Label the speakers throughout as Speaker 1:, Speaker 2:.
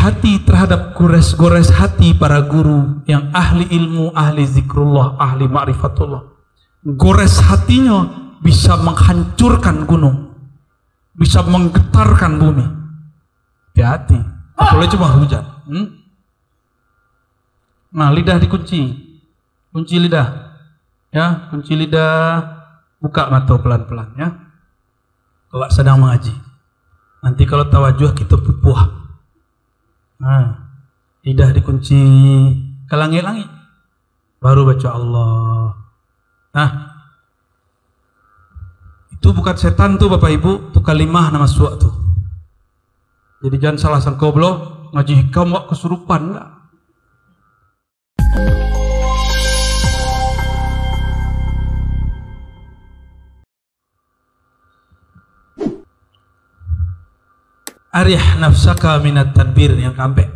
Speaker 1: hati terhadap gores-gores hati para guru yang ahli ilmu, ahli zikrullah, ahli ma'rifatullah. Gores hatinya bisa menghancurkan gunung, bisa menggetarkan bumi. Hati-hati, apalagi cuma hujan. Nah, lidah dikunci, kunci lidah, ya, kunci lidah, buka mata pelan-pelan, ya. Kalau sedang mengaji, nanti kalau tawajuh kita pupuh. Nah, lidah dikunci ke langit-langit, baru baca Allah. Nah, itu bukan setan tuh Bapak Ibu, itu kalimah nama suat tuh. Jadi jangan salah sangka belum ngaji hikam wak kesurupan enggak. Arih nafsaka minat tadbir, yang keempat.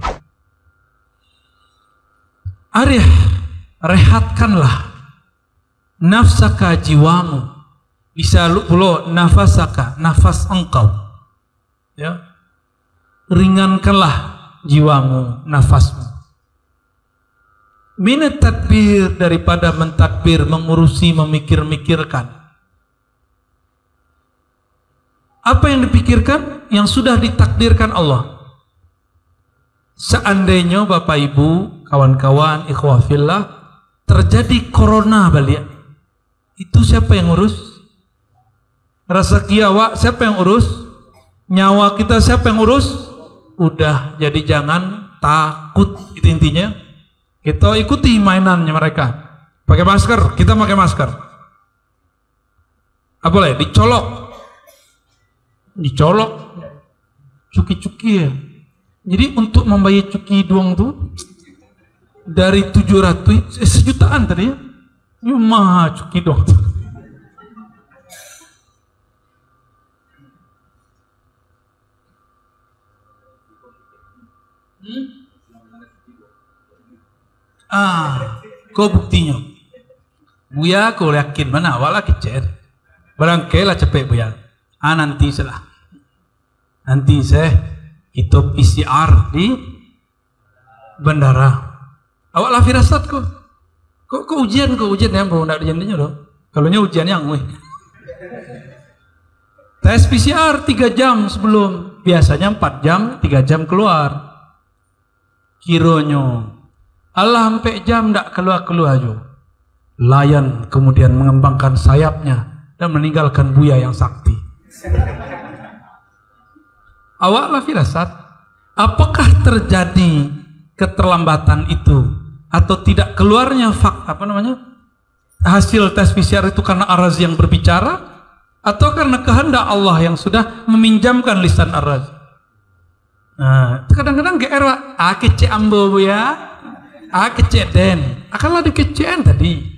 Speaker 1: Arih, rehatkanlah nafsaka, jiwamu. Bisa pula nafasaka, nafas engkau, ya. Ringankanlah jiwamu, nafasmu. Minat tadbir, daripada mentadbir, mengurusi, memikir-mikirkan. Apa yang dipikirkan? Yang sudah ditakdirkan Allah. Seandainya Bapak Ibu, kawan-kawan, ikhwah fillah, terjadi corona balik, itu siapa yang urus? Rezeki awak siapa yang urus? Nyawa kita siapa yang urus? Udah, jadi jangan takut, itu intinya. Kita ikuti mainannya mereka. Pakai masker, kita pakai masker. Apa boleh? Dicolok, cuki-cuki ya. Jadi untuk membayar cuki doang tuh dari 700 sejutaan tadi ya. Ini mah cuki doang tuh. Kau buktinya? Buya kau yakin mana? Wala kecil. Barangkali lah cepet buya. Nanti salah. Nanti kita PCR di bandara. Awak lah firasat kok. Kok ujian ya, mau nak ujiannya loh. Kalau ujian yang tes PCR 3 jam sebelum, biasanya 4 jam, 3 jam keluar. Kironyo Allah sampai jam ndak keluar aja. Layan kemudian mengembangkan sayapnya dan meninggalkan buya yang sakti. Awaklah firasat, apakah terjadi keterlambatan itu atau tidak keluarnya hasil tes PCR itu karena araz yang berbicara atau karena kehendak Allah yang sudah meminjamkan lisan araz? Nah, kadang-kadang GR kece ambo ya, kece den, akanlah dikecean tadi.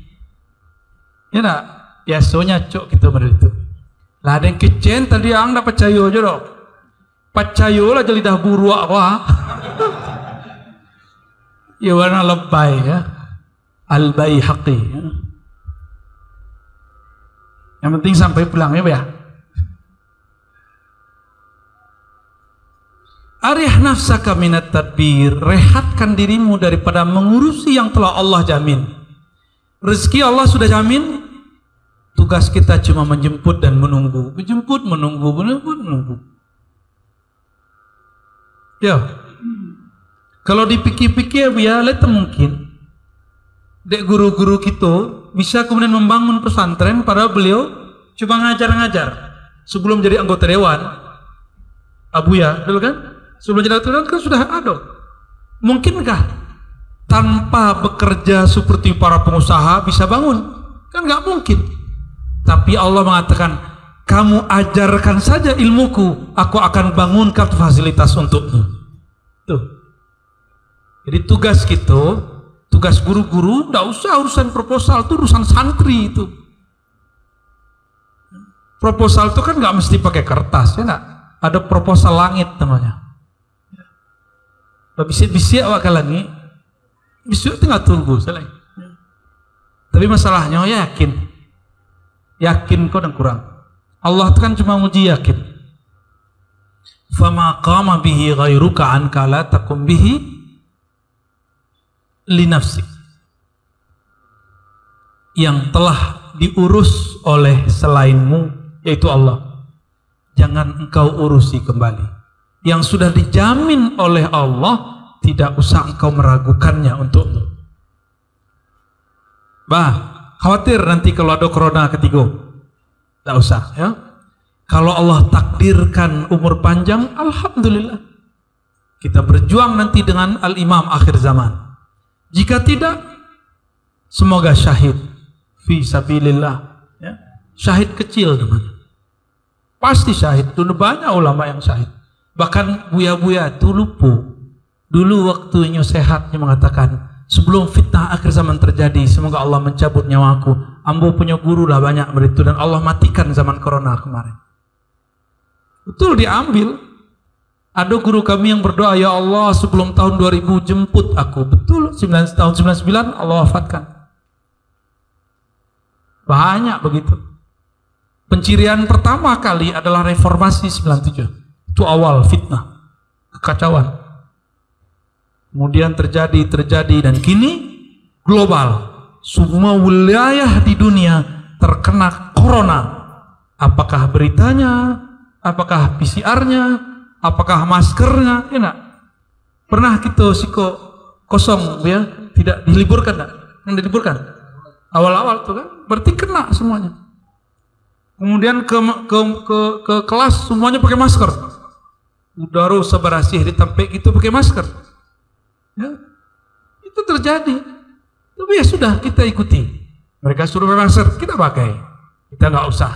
Speaker 1: Ya nak, biasanya cok kita pada itu. Lah ada yang kecen tadi ang dah percaya aja dong. Percaya lah jadi dah buruak wah. Ya warna lebay ya. Al-Baihaqi ya. Yang penting sampai pulang ya. Arih nafsaka minat tadbir, rehatkan dirimu daripada mengurusi yang telah Allah jamin. Rezeki Allah sudah jamin. Tugas kita cuma menjemput dan menunggu. Menunggu. Ya. Kalau dipikir-pikir ya, lihat mungkin dek guru-guru kita bisa kemudian membangun pesantren padahal beliau cuma ngajar-ngajar sebelum jadi anggota dewan. Abu ya, betul kan? Sebelum jadi anggota dewan kan sudah ada. Mungkinkah tanpa bekerja seperti para pengusaha bisa bangun? Kan nggak mungkin. Tapi Allah mengatakan, kamu ajarkan saja ilmuku, aku akan bangunkan fasilitas untukmu. Tuh. Jadi tugas kita, tugas guru-guru, tidak usah urusan proposal, itu urusan santri itu. Proposal itu kan nggak mesti pakai kertas, ya nggak? Ada proposal langit namanya. Bisik-bisik awak ke langit, bisik tinggal tunggu, selesai. Tapi masalahnya yakin kau dan kurang. Allah itu kan cuma uji yakin. fama qama bihi ghairuka anka la takum bihi li nafsik. Yang telah diurus oleh selainmu, yaitu Allah, jangan engkau urusi kembali. Yang sudah dijamin oleh Allah, tidak usah engkau meragukannya untukmu. Khawatir nanti kalau ada corona ketiga, tidak usah ya. Kalau Allah takdirkan umur panjang, alhamdulillah, kita berjuang nanti dengan al-imam akhir zaman. Jika tidak, semoga syahid fi sabilillah ya. Syahid kecil namanya, pasti syahid. Dulu banyak ulama yang syahid, bahkan Buya-Buya itu lupa. Dulu waktunya sehatnya mengatakan, sebelum fitnah akhir zaman terjadi, semoga Allah mencabut nyawaku. Ambo punya guru lah banyak begitu, dan Allah matikan zaman corona kemarin. Betul, diambil. Ada guru kami yang berdoa, ya Allah sebelum tahun 2000 jemput aku. Betul, tahun 99 Allah wafatkan. Banyak begitu. Pencirian pertama kali adalah reformasi 97. Itu awal fitnah, kekacauan. Kemudian terjadi dan kini global. Semua wilayah di dunia terkena corona. Apakah beritanya, apakah PCR-nya, apakah maskernya, ya enggak? Pernah kita siko kosong ya, tidak diliburkan enggak? Yang diliburkan awal-awal tuh kan, berarti kena semuanya. Kemudian ke kelas semuanya pakai masker. Udara sebarasih ditampe itu pakai masker. Ya, itu terjadi. Tapi ya sudah, kita ikuti. Mereka suruh pakai masker, kita pakai. Kita nggak usah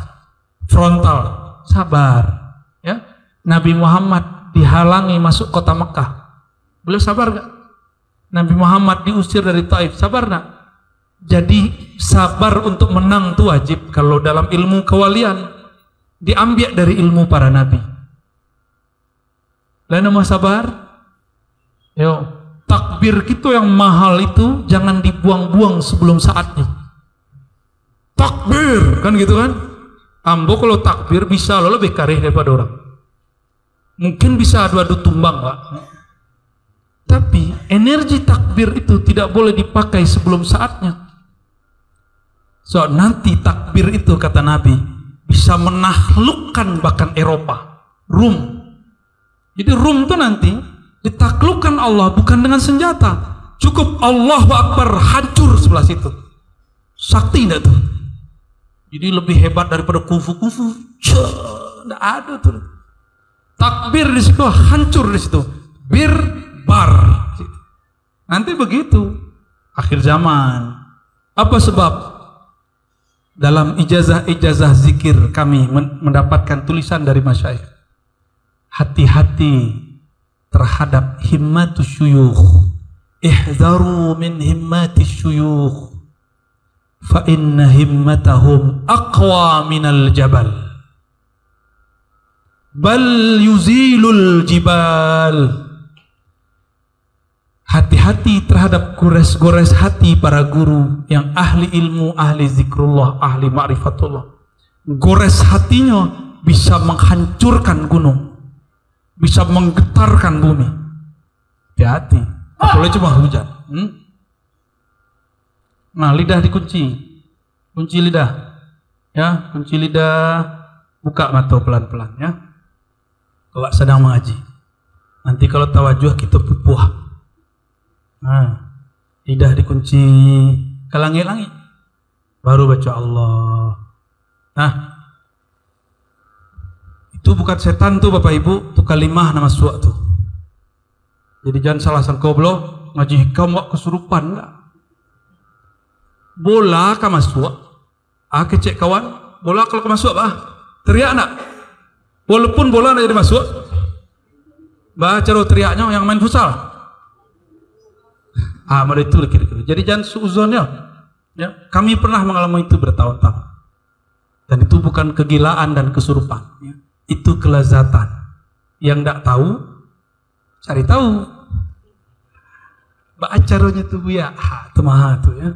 Speaker 1: frontal, sabar. Ya, Nabi Muhammad dihalangi masuk kota Mekah, beliau sabar nggak? Nabi Muhammad diusir dari Taif, sabar nggak? Jadi sabar untuk menang itu wajib. Kalau dalam ilmu kewalian diambil dari ilmu para nabi. Lain mau sabar? Yo. Takbir kita yang mahal itu jangan dibuang-buang sebelum saatnya. Takbir, kan gitu kan? Ambo kalau takbir bisa lo lebih karih daripada orang. Mungkin bisa adu-adu tumbang, Pak. Tapi energi takbir itu tidak boleh dipakai sebelum saatnya. So nanti takbir itu kata Nabi bisa menaklukkan bahkan Eropa, Rum. Jadi Rum itu nanti ditaklukkan Allah bukan dengan senjata, cukup Allahu Akbar hancur sebelah situ. Sakti enggak tuh? Jadi lebih hebat daripada kufu. Enggak ada tuh. Takbir di situ hancur di situ. Bar. Nanti begitu akhir zaman. Apa sebab? Dalam ijazah zikir kami mendapatkan tulisan dari masyayikh. Hati-hati terhadap himmatus syuyukh. Ihzaru min himmatis syuyukh fa inna himmatahum aqwa minal jabal bal yuzilul jibal. Hati-hati terhadap gores-gores hati para guru yang ahli ilmu, ahli zikrullah, ahli ma'rifatullah. Gores hatinya bisa menghancurkan gunung, bisa menggetarkan bumi. Hati-hati, apalagi cuma hujan. Nah, lidah dikunci, kunci lidah, ya, kunci lidah, buka mata pelan-pelan, ya. Kalau sedang mengaji, nanti kalau tawajuh kita pupuh. Nah, lidah dikunci ke langit-langit, baru baca Allah. Nah, itu bukan setan tuh Bapak Ibu, itu kalimah nama suat tuh. Jadi jangan salah sangka bro, ngaji kamu kesurupan enggak? Bola kamu masuk, kecek kawan, bola kalau kamu masuk teriak enggak? Walaupun bola enggak jadi masuk, baca teriaknya yang main futsal. Itu kira-kira. Jadi jangan suuzon ya. Kami pernah mengalami itu bertahun-tahun. Dan itu bukan kegilaan dan kesurupan. Ya. Itu kelezatan. Yang tidak tahu, cari tahu. Acaranya itu ya, itu mahal tuh ya.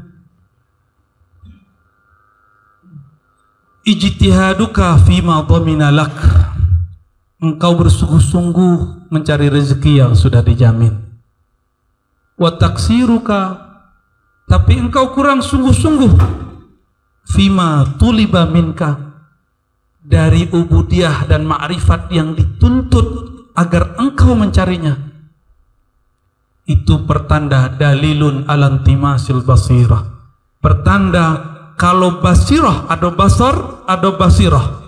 Speaker 1: Ijtihaduka fima dhamina lak. engkau bersungguh-sungguh mencari rezeki yang sudah dijamin. Wa taksiruka, tapi engkau kurang sungguh-sungguh fima tuliba minka, dari ubudiyah dan ma'rifat yang dituntut agar engkau mencarinya. Itu pertanda dalilun alantimasil basirah, pertanda kalau basirah ada basar, ada basirah.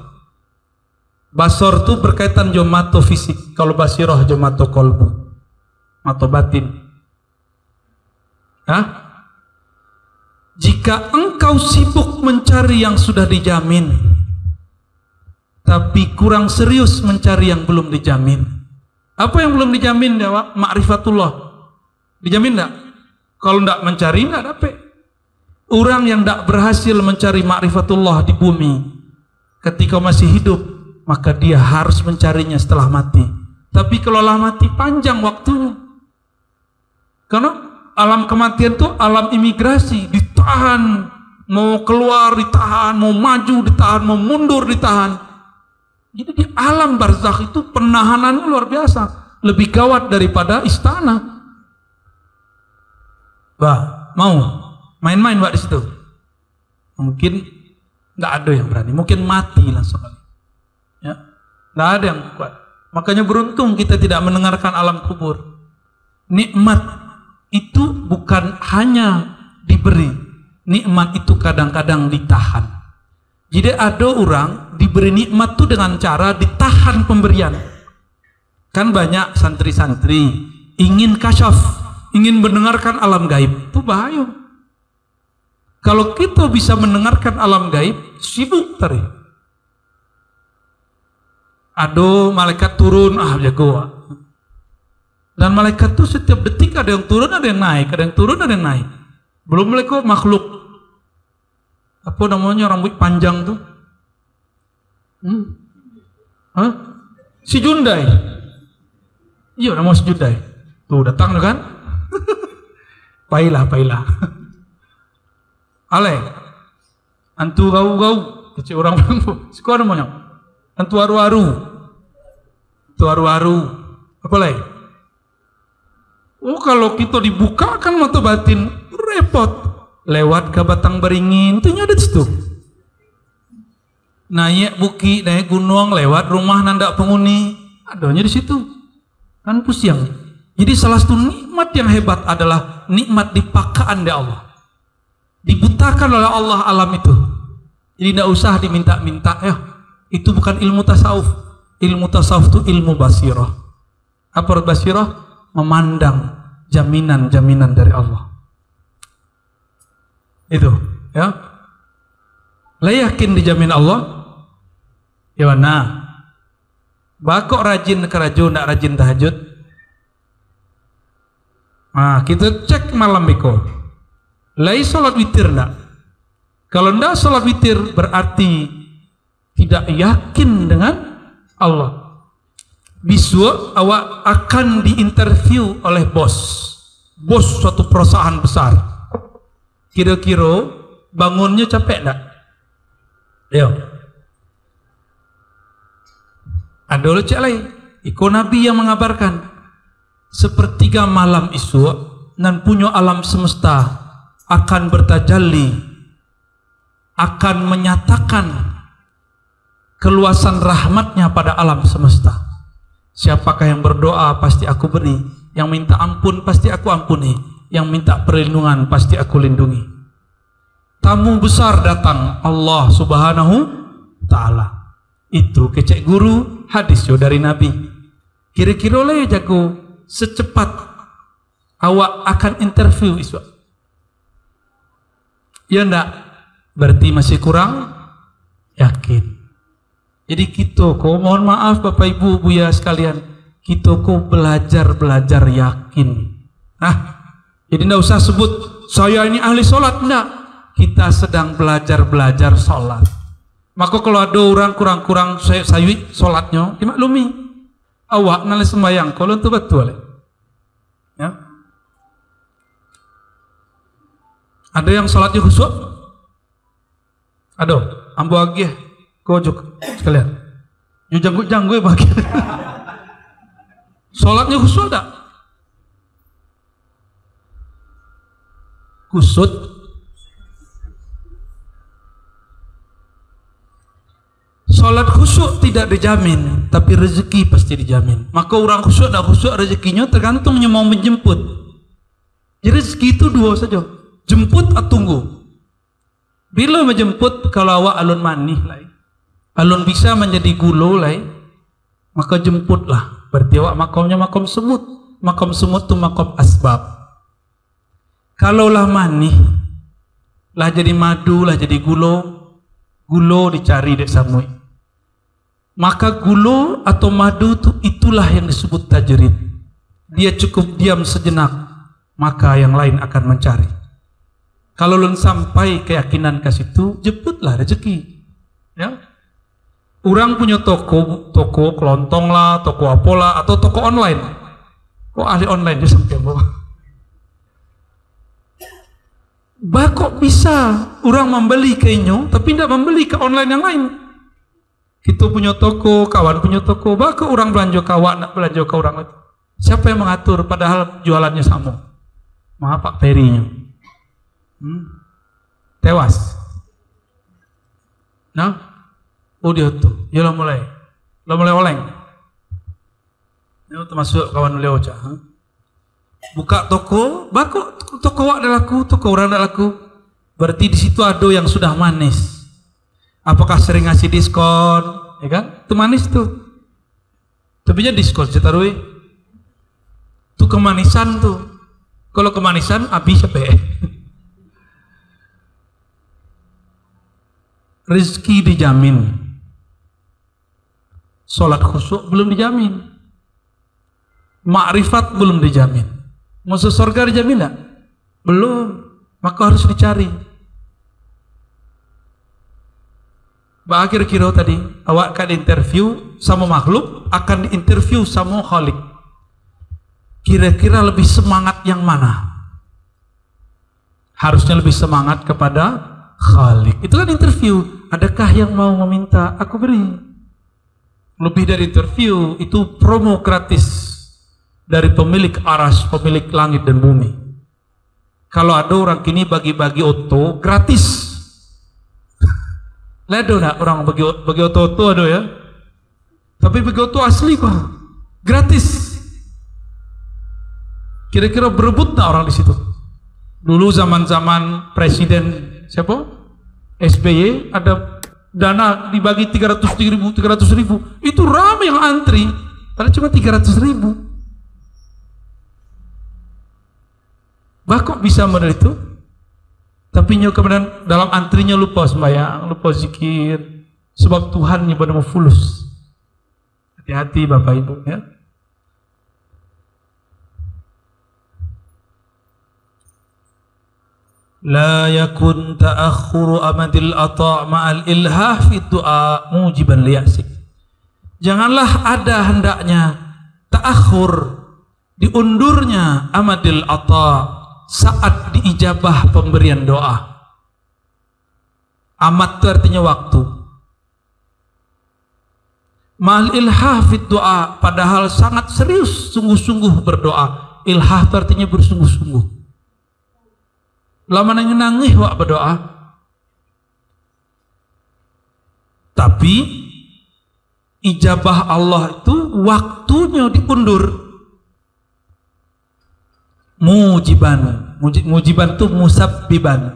Speaker 1: Basar itu berkaitan jo mato fisik, kalau basirah jo mato kolbu, mato batin. Hah? Jika engkau sibuk mencari yang sudah dijamin, tapi kurang serius mencari yang belum dijamin. Apa yang belum dijamin, Dewa? Ma'rifatullah. Dijamin enggak? Kalau enggak mencari, enggak dapat. Orang yang enggak berhasil mencari ma'rifatullah di bumi ketika masih hidup, maka dia harus mencarinya setelah mati. Tapi kalau lah mati, panjang waktunya. Karena alam kematian itu alam imigrasi, ditahan, mau keluar ditahan, mau maju ditahan, mau mundur ditahan. Jadi di alam barzakh itu penahanannya luar biasa, lebih gawat daripada istana. Wah, mau main-main Pak di situ? Mungkin nggak ada yang berani, mungkin mati langsung kali. Ya, nggak ada yang kuat. Makanya beruntung kita tidak mendengarkan alam kubur. Nikmat itu bukan hanya diberi, nikmat itu kadang-kadang ditahan. Jadi ada orang diberi nikmat itu dengan cara ditahan pemberian. Kan banyak santri-santri ingin kasyaf, ingin mendengarkan alam gaib, itu bahaya. Kalau kita bisa mendengarkan alam gaib, sibuk tadi. Aduh, malaikat turun, jago. Dan malaikat itu setiap detik ada yang turun, ada yang naik, ada yang turun, ada yang naik. Belum malaikat makhluk. Apa namanya rambut panjang tuh? Si Jundai. Iya, nama si Jundai. Tuh datang tuh kan? Pailah. Ale. Antu gau-gau, kecil orang bilang, sekolah namanya. Antu aru-aru. Apa lagi? Oh, kalau kita dibukakan mata batin, repot. Lewat ke Batang Beringin, itu ada di situ. Naik bukit, naik gunung, lewat rumah nandak penghuni, adanya di situ. Kan pusing. Jadi salah satu nikmat yang hebat adalah nikmat dipakaan oleh Allah. Dibutakan oleh Allah alam itu. Jadi tidak usah diminta-minta ya. Itu bukan ilmu tasawuf. Ilmu tasawuf itu ilmu basirah. Apa basirah? Memandang jaminan-jaminan dari Allah. Itu, ya. Lah yakin dijamin Allah? Ya mana? Bakok rajin keraju, ndak rajin tahajud. Nah, kita cek malam biko. Lai salat witir ndak? Kalau ndak salat witir berarti tidak yakin dengan Allah. Bisu awak akan diinterview oleh bos suatu perusahaan besar. Kira-kira bangunnya capek enggak? Ya. Ada cek lain. Iko Nabi yang mengabarkan sepertiga malam Isra dan punya alam semesta akan bertajalli, akan menyatakan keluasan rahmatnya pada alam semesta. Siapakah yang berdoa pasti aku beri, yang minta ampun pasti aku ampuni, yang minta perlindungan pasti aku lindungi. Tamu besar datang, Allah Subhanahu Ta'ala. Itu kecek guru hadis yo dari Nabi. Kira-kira oleh jago secepat awak akan interview Iswa. Ya ndak? Berarti masih kurang yakin. Jadi kita kok mohon maaf Bapak Ibu Buya sekalian, kita kok belajar yakin. Jadi tidak usah sebut saya ini ahli sholat, enggak. Kita sedang belajar sholat. Maka kalau ada orang kurang sayui sholatnya, dimaklumi. Awak nalih sembahyang, kalau itu betul. Ya. Ada yang sholatnya khusyuk? Ada, ambo agih, kojok sekalian. Yo janggut-janggut bagi. Sholatnya khusyuk tak? Kusut. Sholat khusyuk tidak dijamin, tapi rezeki pasti dijamin. Maka orang khusyuk dan khusyuk rezekinya tergantung mau menjemput. Jadi rezeki itu dua saja, jemput atau tunggu. Bila menjemput, kalau awak alun manih lah, alun bisa menjadi gulo lah, maka jemputlah. Berarti awak makamnya makam semut. Makam semut itu makam asbab. Kalaulah manih, lah jadi madu, lah jadi gulo, gulo dicari dek samui. Maka gulo atau madu itulah yang disebut tajrid. Dia cukup diam sejenak, maka yang lain akan mencari. Kalau lun sampai keyakinan ke situ, jemputlah rezeki. Ya, orang punya toko kelontong lah, toko apola, atau toko online. Kok ahli online dia sampai bawa? Kok bisa orang membeli ke inyo, tapi tidak membeli ke online yang lain? Kita punya toko, kawan punya toko, kok orang belanja kawan, nak belanja ke orang itu? Siapa yang mengatur? Padahal jualannya sama. Maaf Pak Perinya. Tewas. Nah, dia tuh, ya lo mulai oleng. Ini termasuk kawan beliau cah. Buka toko, bako toko wak laku, toko orang laku. Berarti di situ ada yang sudah manis. Apakah sering ngasih diskon, ya kan? Itu manis tuh. Tapi nya diskon cetarui. Itu kemanisan tuh. Kalau kemanisan habis apa? Rezeki dijamin, sholat khusyuk belum dijamin, makrifat belum dijamin, masuk surga dijamin tak? Belum, maka harus dicari. Akhir kira tadi awak akan interview sama makhluk, akan diinterview sama Khalik. Kira-kira lebih semangat yang mana? Harusnya lebih semangat kepada Khalik. Itu kan interview. Adakah yang mau meminta? Aku beri. Lebih dari interview, itu promo gratis dari pemilik aras, pemilik langit dan bumi. Kalau ada orang kini bagi-bagi oto gratis. Ledo nak orang bagi oto ada ya. Tapi bagi oto asli kok gratis. Kira-kira berebut tak orang di situ? Dulu zaman-zaman presiden siapa? SBY ada dana dibagi 300.000, itu ramai yang antri, padahal cuma 300.000. Kok bisa model itu? Tapi nyo kemudian dalam antrinya lupa sembahyang, lupa zikir, sebab Tuhan nya benar fulus. Hati-hati Bapak Ibu ya. La yakun ta'akhuru amadil ata' ma'al ilhah fi du'a mujiban liyasik. Janganlah ada hendaknya ta'akhur, diundurnya amadil ata' saat diijabah pemberian doa. Amad itu artinya waktu. Ma'al ilhah fi du'a, padahal sangat serius sungguh-sungguh berdoa. Ilhah itu artinya bersungguh-sungguh. Lama nangis wak berdoa, tapi ijabah Allah itu waktunya diundur. Mujiban itu musabbiban,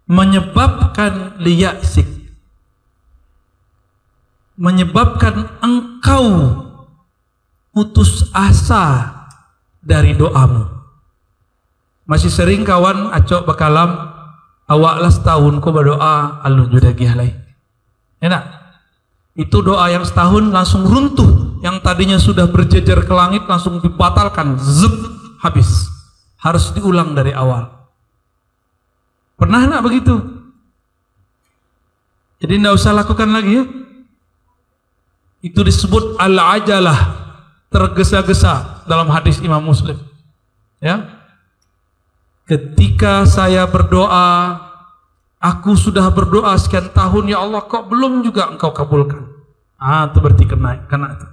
Speaker 1: menyebabkan liyasik, menyebabkan engkau putus asa dari doamu. Masih sering kawan acok bakalam awaklah setahun ko berdoa alun juda gihalai. Enak. Itu doa yang setahun langsung runtuh, yang tadinya sudah berjejer ke langit langsung dibatalkan, zep, habis. Harus diulang dari awal. Pernah nak begitu? Jadi tidak usah lakukan lagi ya. Itu disebut al-ajalah, tergesa-gesa dalam hadis Imam Muslim. Ya. Ketika saya berdoa, aku sudah berdoa sekian tahun, ya Allah, kok belum juga engkau kabulkan? Itu berarti kena itu.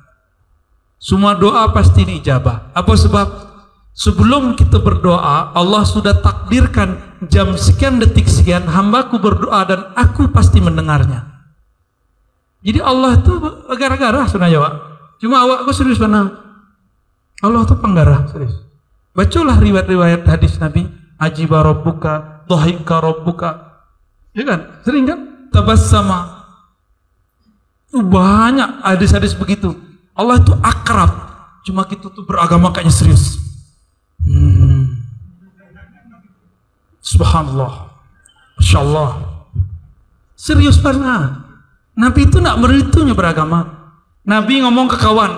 Speaker 1: Semua doa pasti diijabah. Apa sebab? Sebelum kita berdoa, Allah sudah takdirkan jam sekian detik sekian hambaku berdoa dan aku pasti mendengarnya. Jadi Allah itu gara-gara sebenarnya Wak. Cuma awak aku serius mana? Allah itu penggarah serius. Bacalah riwayat-riwayat hadis Nabi, ajiba rabbuka, dhahika rabbuka. Ya kan? Sering kan? Tabassama. Banyak hadis-hadis begitu. Allah itu akrab. Cuma kita tuh beragama kayaknya serius. Subhanallah. Masyaallah. Serius pernah. Nabi itu nak meritunya beragama. Nabi ngomong ke kawan.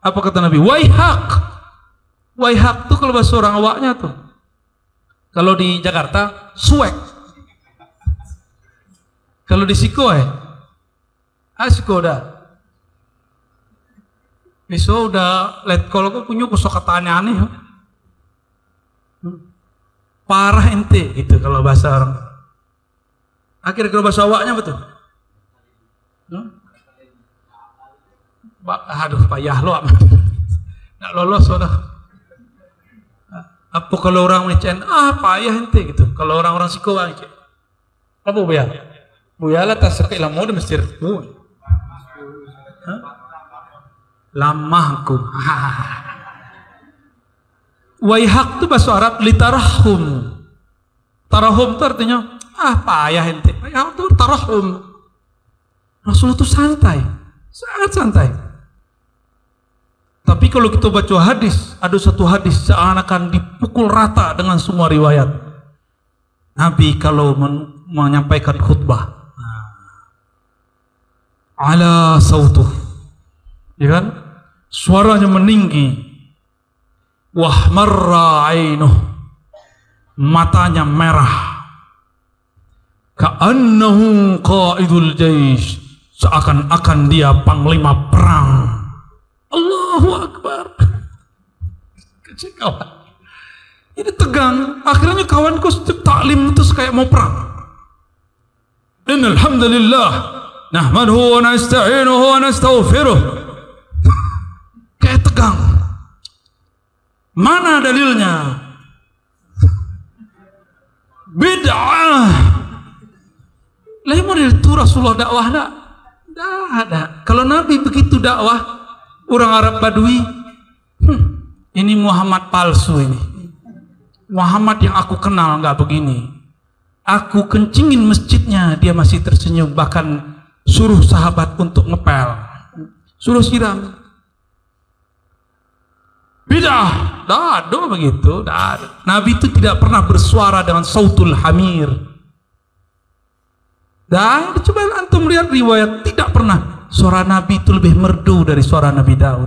Speaker 1: Apa kata Nabi? Waihak. Waihak tuh kalau bahasa orang awaknya tuh. Kalau di Jakarta, suek. Kalau di Siko Siko dah. Besok udah let call kok punya kosakata aneh-aneh. Parah ente gitu kalau bahasa orang. Akhirnya kalau bahasa awaknya betul. Aduh payah lo. Nggak lolos sudah. Apa kalau orang mencen payah ente gitu. Kalau orang-orang Siko aja. Apa buya? Buya lah tak sekali lama udah mesti lamahku. Waihak itu bahasa Arab litarahum. Tarahum itu artinya payah ente. Payah itu tarahum. Rasulullah itu santai, sangat santai. Tapi kalau kita baca hadis, ada satu hadis seakan-akan dipukul rata dengan semua riwayat. Nabi kalau menyampaikan khutbah, ala sautuh, ya kan? Suaranya meninggi. Wahmarra ainuh, matanya merah. Ka'annahu qaidul jaish, seakan-akan dia panglima perang. Allahu Akbar. Kecil kawan. Ini tegang. Akhirnya kawanku setiap taklim itu kayak mau perang. Innal hamdalillah nahmaduhu wa nasta'inuhu wa nastaghfiruh. Kayak tegang. Mana dalilnya? Bid'ah. Lain itu Rasulullah dakwah tak? Tak ada. Kalau Nabi begitu dakwah, orang Arab Badui, ini Muhammad palsu ini. Muhammad yang aku kenal nggak begini. Aku kencingin masjidnya, dia masih tersenyum. Bahkan suruh sahabat untuk ngepel, suruh siram. Bidah, dah ada begitu. Dah. Nabi itu tidak pernah bersuara dengan sautul hamir. Dan coba antum lihat riwayat, tidak pernah. Suara Nabi itu lebih merdu dari suara Nabi Daud.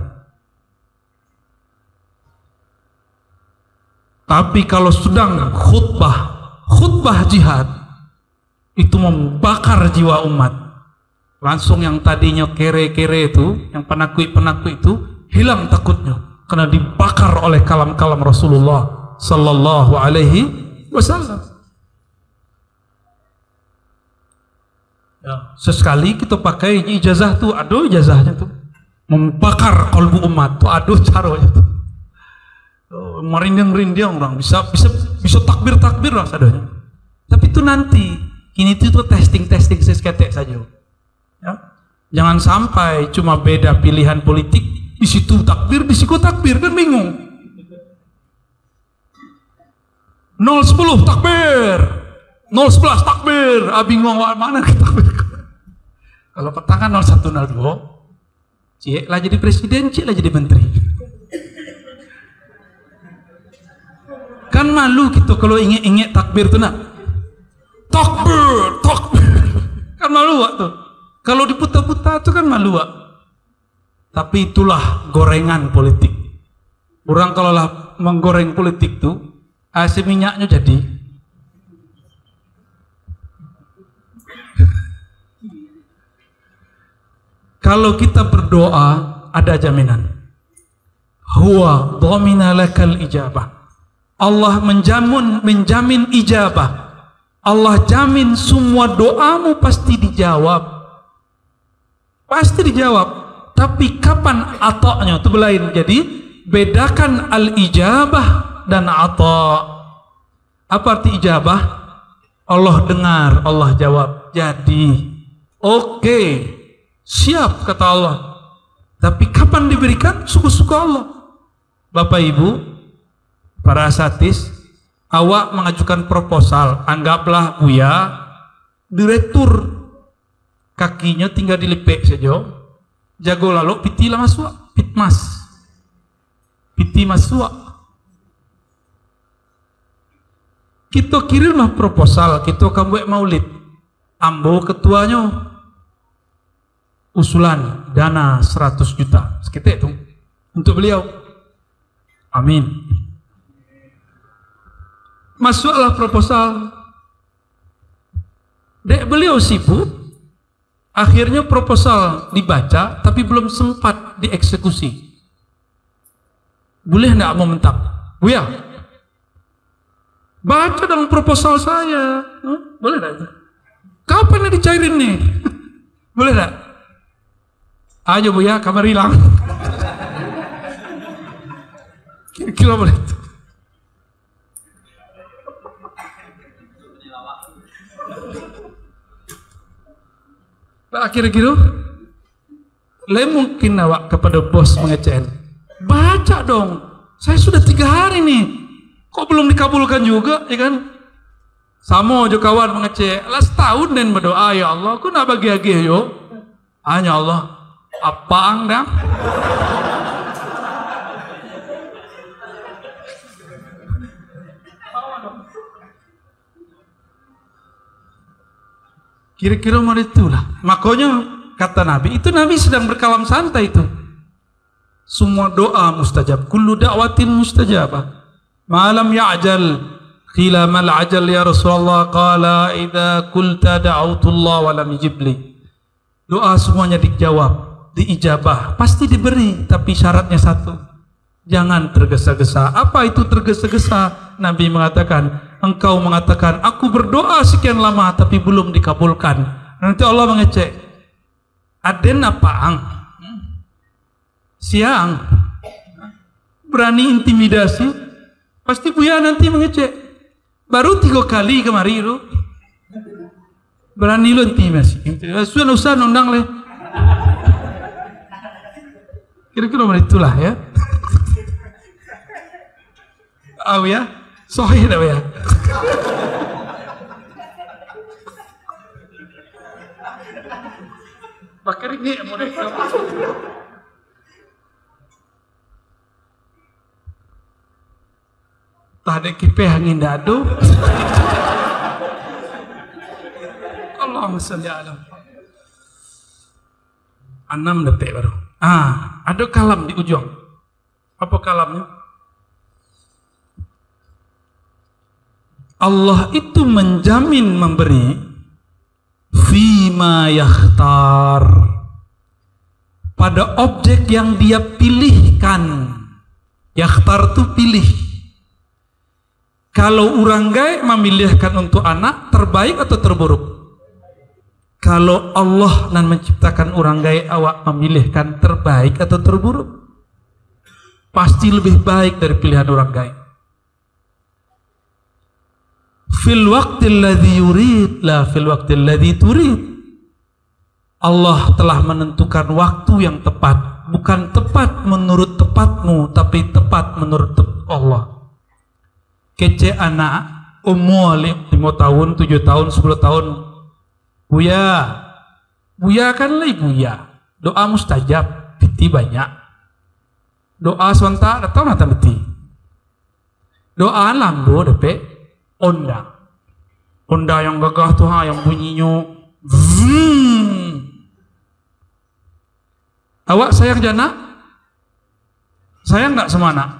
Speaker 1: Tapi kalau sedang khutbah jihad, itu membakar jiwa umat. Langsung yang tadinya kere-kere itu, yang penakut-penakut itu, hilang takutnya. Karena dibakar oleh kalam-kalam Rasulullah Sallallahu Alaihi Wasallam. Ya, sesekali kita pakai ijazah tuh, aduh ijazahnya tuh membakar kalbu umat tuh, aduh caranya tuh. Merinding-rinding orang bisa takbir lah sadanya. Tapi itu nanti, ini tuh testing seketek saja. Ya. Jangan sampai cuma beda pilihan politik, di situ takbir, di situ takbir, kan bingung. 010 takbir, 011 takbir, bingung mana takbir. Kalau petang kan 0102, cik lah jadi presiden, cik lah jadi menteri. Kan malu gitu kalau inget takbir tuh nak. Takbir. Kan malu wak tuh. Kalau diputar-putar tuh kan malu wak. Tapi itulah gorengan politik. Orang kalau lah menggoreng politik tuh, si minyaknya jadi. Kalau kita berdoa ada jaminan. Huwa dhamina lakal ijabah. Allah menjamin ijabah. Allah jamin semua doamu pasti dijawab. Pasti dijawab. Tapi kapan atoknya itu lain. Jadi bedakan al-ijabah dan atok. Apa arti ijabah? Allah dengar, Allah jawab. Jadi, oke, siap kata Allah. Tapi kapan diberikan? Suka-suka Allah. Bapak Ibu, para asatis, awak mengajukan proposal. Anggaplah Buya direktur, kakinya tinggal dilepek saja. Jago lalu piti lah masuk, pitmas, piti masuk. Kita kirimlah proposal, kita akan buat maulid. Ambo ketuanya usulan dana 100 juta, sekitar itu untuk beliau. Amin. Masuklah proposal. Dek beliau sibuk. Akhirnya proposal dibaca, tapi belum sempat dieksekusi. Boleh enggak mau mentap? Buya, baca dong proposal saya. Boleh enggak? Kapan dicairin nih? Boleh enggak? Ayo Buya, kabar hilang. Kira-kira boleh itu. Kira-kira mungkin awak kepada bos mengecen, baca dong, saya sudah 3 hari nih, kok belum dikabulkan juga, ya kan? Sama aja kawan mengecek, lah setahun dan berdoa, ya Allah, aku nak bagi-bagi yo, hanya Allah, apa anda? Kira-kira mau itulah. Makanya kata Nabi, itu Nabi sedang berkalam santai itu. Semua doa mustajab. Kullu da'watin mustajabah. Malam ya'jal. Qila mal ajal ya Rasulullah. Qala idha kulta da'autullah walam yijibli. Doa semuanya dijawab, diijabah. Pasti diberi, tapi syaratnya satu. Jangan tergesa-gesa. Apa itu tergesa-gesa? Nabi mengatakan, engkau mengatakan, aku berdoa sekian lama tapi belum dikabulkan. Nanti Allah mengecek, aden apaan? Siang, berani intimidasi? Pasti Buya nanti mengecek. Baru 3 kali kemari lu, berani lu intimidasi. Usah undang leh. Kira-kira itulah ya. Oh ya, sahih dah ya. Bakar ini mereka. Tak ada kipe angin dadu. Allahumma salli ala. 6 detik baru. Ada kalam di ujung. Apa kalamnya? Allah itu menjamin memberi fima yakhtar, pada objek yang dia pilihkan. Yakhtar itu pilih. Kalau orang gaib memilihkan untuk anak, terbaik atau terburuk? Kalau Allah yang menciptakan orang gaib awak memilihkan terbaik atau terburuk? Pasti lebih baik dari pilihan orang gaib. Fil waqtil ladzi yurid la fil waqtil ladzi turid. Allah telah menentukan waktu yang tepat, bukan tepat menurut tepatmu, tapi tepat menurut Allah. Kece anak umur 5 tahun, 7 tahun, 10 tahun. Buya kan lagi Buya. Doa mustajab, piti banyak. Doa sontak datang mata beti. Doa lambo depe onda. Onda yang gagah tuh yang bunyinya Awak sayang jana? Sayang enggak sama anak?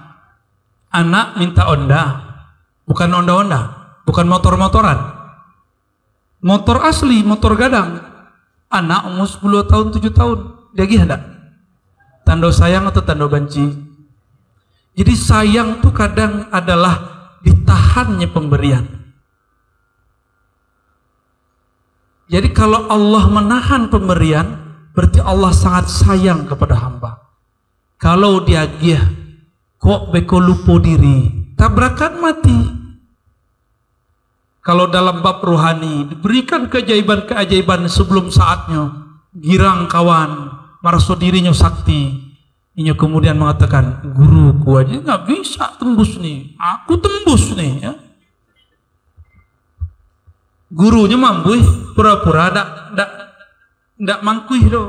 Speaker 1: Anak minta onda, bukan onda-onda, bukan motor-motoran. Motor asli, motor gadang. Anak umur 10 tahun, 7 tahun. Dia gih enggak? Tanda sayang atau tanda benci? Jadi sayang tuh kadang adalah ditahannya pemberian. Jadi kalau Allah menahan pemberian, berarti Allah sangat sayang kepada hamba. Kalau dia gih kok beko lupa diri, tabrakan mati. Kalau dalam bab rohani diberikan keajaiban-keajaiban sebelum saatnya, girang kawan, merasa dirinya sakti, ini kemudian mengatakan, guruku aja nggak bisa tembus nih, aku tembus nih ya. Gurunya mampu, pura-pura ndak mangkuih do.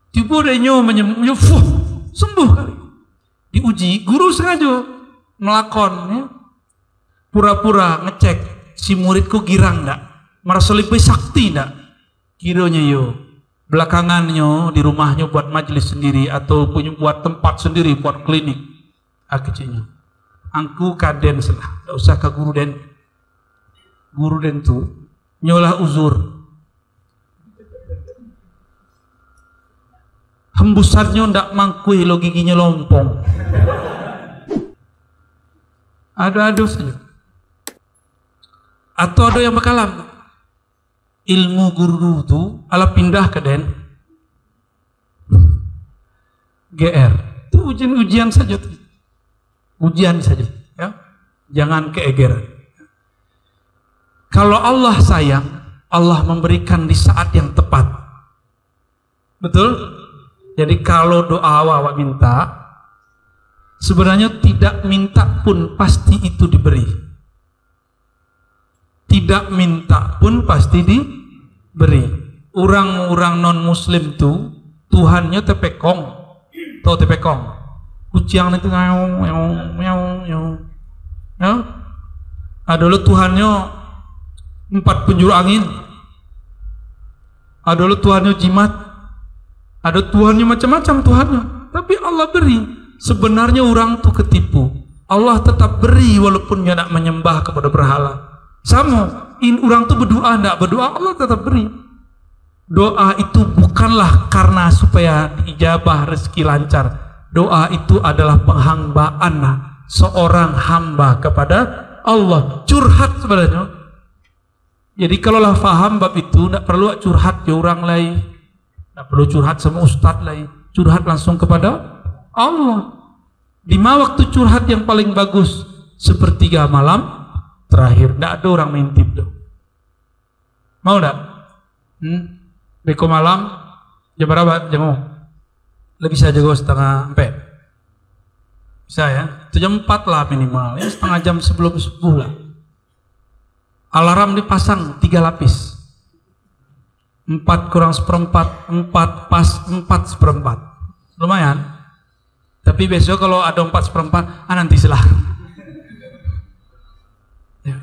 Speaker 1: Tiba dia menyembuh, sembuh kali. Diuji, guru sengaja melakon ya. Pura-pura ngecek si muridku girang ndak, merasa lebih sakti ndak. Kiranya yo, belakangannya di rumahnya buat majelis sendiri atau punya buat tempat sendiri buat klinik. Akhirnya, angku kaden salah, ndak usah ke guru den. Guru den tu nyolah uzur, hembusannya ndak mangkui lo giginya lompong. Ada saja. Atau ada yang bakalan ilmu guru tu ala pindah ke den GR itu ujian saja tuh. Ujian saja ya, jangan keegeran. Kalau Allah sayang, Allah memberikan di saat yang tepat. Betul? Jadi kalau doa awak minta, sebenarnya tidak minta pun pasti itu diberi. Tidak minta pun pasti diberi. Orang-orang non muslim tu Tuhannya tepekong. Tahu tepekong? Kucing itu ngau. Ya? Adalah Tuhannya 4 penjuru angin, ada Tuhannya jimat, ada Tuhannya macam-macam Tuhannya, tapi Allah beri. Sebenarnya orang tu ketipu, Allah tetap beri walaupun dia nak menyembah kepada berhala. Sama, orang tu berdoa ndak berdoa, Allah tetap beri. Doa itu bukanlah karena supaya diijabah rezeki lancar. Doa itu adalah penghambaan seorang hamba kepada Allah, curhat sebenarnya. Jadi kalau lah faham bab itu, tidak perlu curhat ke orang lain, tidak perlu curhat sama ustaz lain, curhat langsung kepada Allah. Di mana waktu curhat yang paling bagus? Sepertiga malam terakhir, tidak ada orang mintip tuh. Mau tidak? Beko malam jam berapa? Jam lebih bisa jago setengah 4. Bisa ya? Itu jam 4 lah minimal, ya setengah jam sebelum subuh lah. Alarm dipasang 3 lapis, 4 kurang seperempat, 4 pas 4 seperempat, lumayan. Tapi besok kalau ada 4 seperempat, nanti silah. Ya.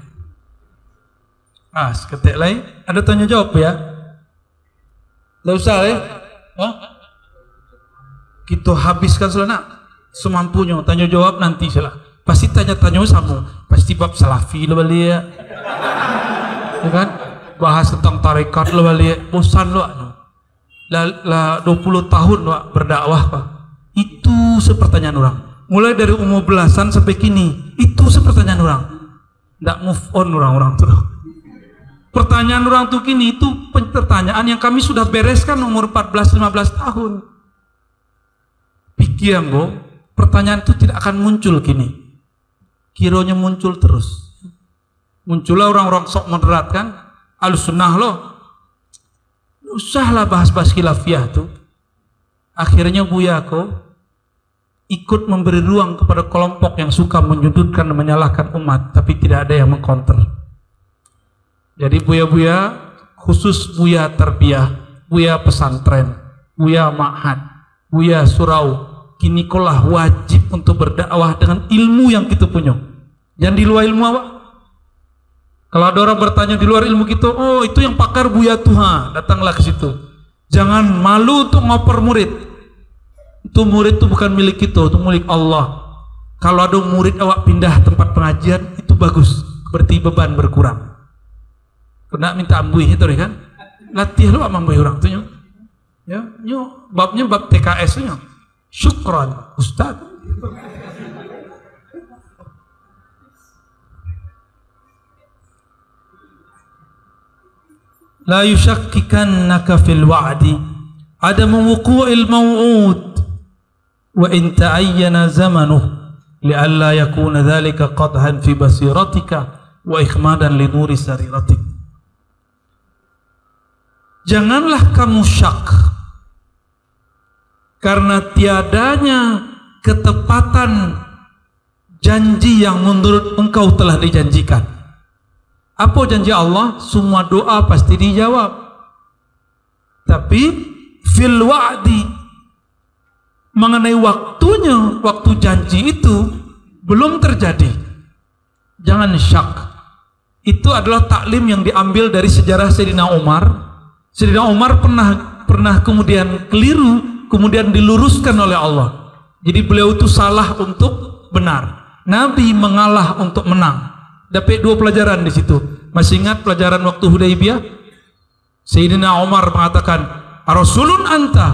Speaker 1: Seketik lain, ada tanya jawab ya? Tidak usah ya? Kita habiskan selana, semampunya tanya jawab nanti silah. Pasti tanya-tanya sama, pasti bab salafi lo balik ya. Ya kan? Bahas tentang tarekat lo balik, bosan lo lah 20 tahun lo berdakwah Pak. Itu sepertanyaan orang. Mulai dari umur belasan sampai kini, itu sepertanyaan orang. Nggak move on orang-orang tuh. Pertanyaan orang tuh kini itu pertanyaan yang kami sudah bereskan umur 14-15 tahun. Pikir Bo, pertanyaan itu tidak akan muncul kini. Kiranya muncul terus. Muncullah orang-orang sok moderat kan, Ahlussunnah loh. Usahlah bahas-bahas khilafiyah tuh. Akhirnya Buya ko ikut memberi ruang kepada kelompok yang suka menyudutkan dan menyalahkan umat, tapi tidak ada yang mengcounter. Jadi Buya-buya, khusus Buya tarbiyah, Buya pesantren, Buya ma'had, Buya surau, kini kolah wajib untuk berdakwah dengan ilmu yang kita punya. Jangan di luar ilmu apa? Kalau ada orang bertanya di luar ilmu kita, oh itu yang pakar Buya Tuhan, datanglah ke situ. Jangan malu untuk ngoper murid. Itu murid itu bukan milik kita, itu milik Allah. Kalau ada murid awak pindah tempat pengajian, itu bagus, berarti beban berkurang. Kena minta ambuih itu kan? Latih lu ambuih orang tu nyo. Ya, nyo babnya bab TKS nyo. Syukran, Ustaz. La yushakkikannaka fil wa'di ada wuqu'il maw'ud wa in ta'ayyana zamanuh li'alla yakuna dhalika qadhan fi basiratika wa ikhmadan li nuri sariratik. Janganlah kamu syak karena tiadanya ketepatan janji yang menurut engkau telah dijanjikan. Apa janji Allah? Semua doa pasti dijawab. Tapi fil wa'di, mengenai waktunya, waktu janji itu belum terjadi. Jangan syak. Itu adalah taklim yang diambil dari sejarah Sayyidina Umar. Sayyidina Umar pernah kemudian keliru, kemudian diluruskan oleh Allah. Jadi beliau itu salah untuk benar. Nabi mengalah untuk menang. Dapat 2 pelajaran di situ. Masih ingat pelajaran waktu Hudaybiyah? Sayyidina Umar mengatakan, "Rasulun anta?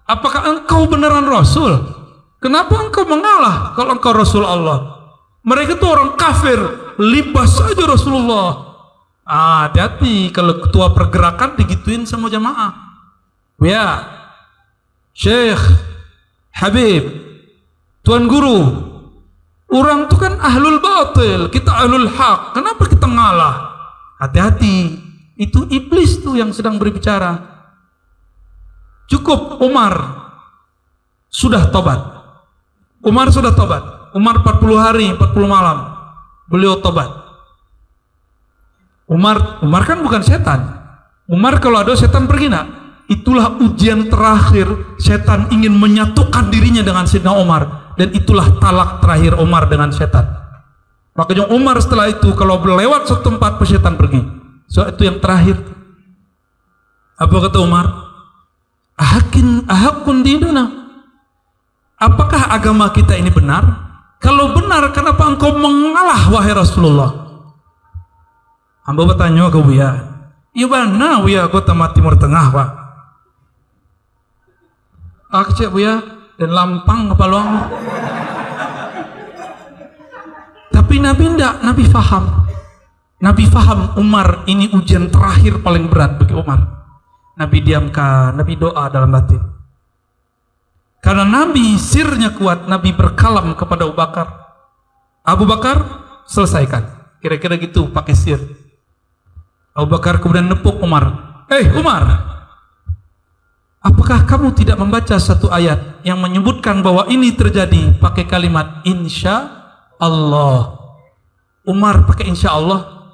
Speaker 1: Apakah engkau beneran Rasul? Kenapa engkau mengalah kalau engkau Rasul Allah? Mereka itu orang kafir, libas saja Rasulullah." Hati-hati kalau ketua pergerakan digituin sama jamaah. Ya, Syekh, Habib, Tuan Guru, orang itu kan ahlul batil, kita ahlul haq. Kenapa kita ngalah? Hati-hati, itu iblis tuh yang sedang berbicara. Cukup Umar sudah tobat. Umar sudah tobat. Umar 40 hari, 40 malam. Beliau tobat. Umar kan bukan setan. Umar kalau ada setan pergi nak. Itulah ujian terakhir setan ingin menyatukan dirinya dengan Sayyidina Umar, dan itulah talak terakhir Umar dengan setan. Makanya Umar setelah itu kalau berlewat satu tempat setan pergi. So itu yang terakhir. Apa kata Umar? Ahakun dinuna. Apakah agama kita ini benar? Kalau benar, kenapa engkau mengalah wahai Rasulullah? Hamba bertanya ke Buya, iya mana Buya kota Timur Tengah Pak? Aku cek Buya dan lampang kepala. Tapi Nabi enggak, Nabi faham. Nabi faham Umar ini ujian terakhir paling berat bagi Umar. Nabi diamkan, Nabi doa dalam batin. Karena Nabi sirnya kuat, Nabi berkalam kepada Abu Bakar. Abu Bakar, selesaikan. Kira-kira gitu pakai sir. Abu Bakar kemudian nepuk Umar. Umar, apakah kamu tidak membaca satu ayat yang menyebutkan bahwa ini terjadi pakai kalimat insya Allah? Umar pakai insya Allah,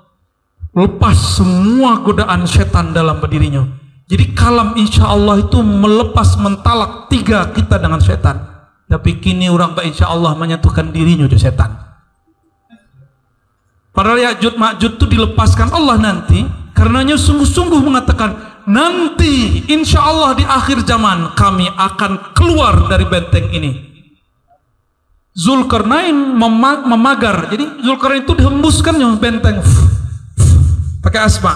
Speaker 1: lepas semua godaan setan dalam dirinya. Jadi kalam insya Allah itu melepas mentalak 3 kita dengan setan. Tapi kini orang insya Allah menyatukan dirinya dengan setan. Padahal Ya'juj Ma'juj itu dilepaskan Allah nanti, karenanya sungguh-sungguh mengatakan nanti insya Allah di akhir zaman kami akan keluar dari benteng ini. Zulkarnain memagar, jadi Zulkarnain itu dihembuskannya benteng pakai asma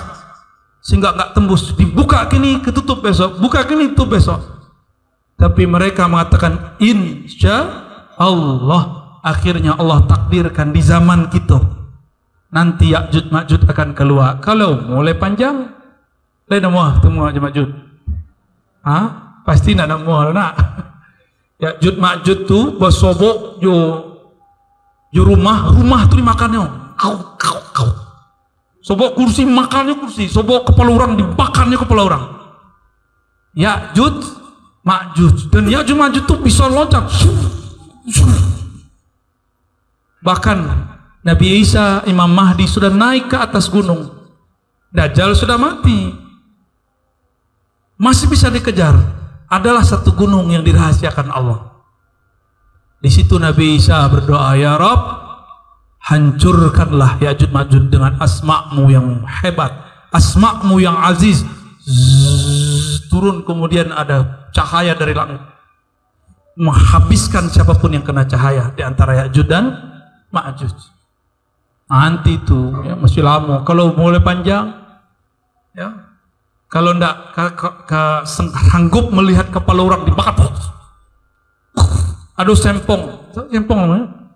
Speaker 1: sehingga nggak tembus, dibuka kini ketutup besok, buka kini tutup besok. Tapi mereka mengatakan insya Allah, akhirnya Allah takdirkan di zaman kita nanti Ya'juj Ma'juj akan keluar. Kalau mulai panjang, lain nama temu Ya'juj Ma'juj. Pasti nak nama nak. Ya'juj Ma'juj tu bersobok jo rumah tu dimakannya. Kau. Sobok kursi makannya kursi, sobok kepala orang dimakannya kepala orang. Ya'juj Ma'juj, dan Ya'juj Ma'juj tu bisa loncat. Bahkan Nabi Isa, Imam Mahdi sudah naik ke atas gunung. Dajjal sudah mati. Masih bisa dikejar. Adalah satu gunung yang dirahasiakan Allah. Di situ Nabi Isa berdoa, ya Rabb, hancurkanlah Ya'juj Ma'juj dengan asma'mu yang hebat, asma'mu yang aziz. Turun kemudian ada cahaya dari langit, menghabiskan siapapun yang kena cahaya di antara Ya'juj dan Ma'juj. Nanti itu ya, masih lama. Kalau mulai panjang, ya, kalau ndak sanggup melihat kepala orang dibakar, aduh sempong namanya,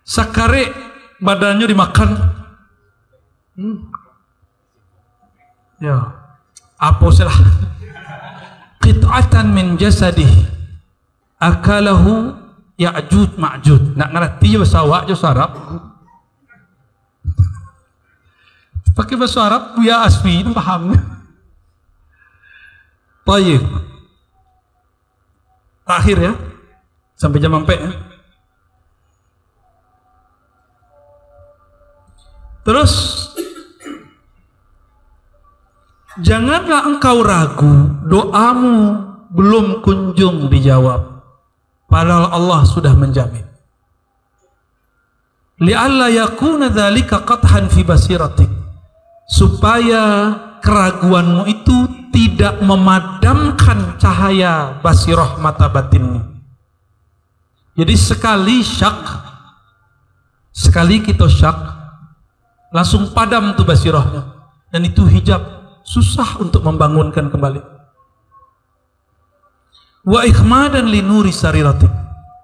Speaker 1: sakare badannya dimakan, ya, Apa salah? Qit'atan min jasadih akalahu Ya'juj Ma'juj. Nak ngerti bahasa awak bahasa Arab? Pakai bahasa Arab Buya Asmi itu paham. Baik. Terakhir ya. Sampai jam sampai ya. Terus janganlah engkau ragu, doamu belum kunjung dijawab, padahal Allah sudah menjamin. Li'alla yakuna dzalika qathan fi basiratik, supaya keraguanmu itu tidak memadamkan cahaya basirah mata batinmu. Jadi sekali kita syak, langsung padam tuh basirahnya, dan itu hijab, susah untuk membangunkan kembali. Wa ikhmadan li nuri sariratik,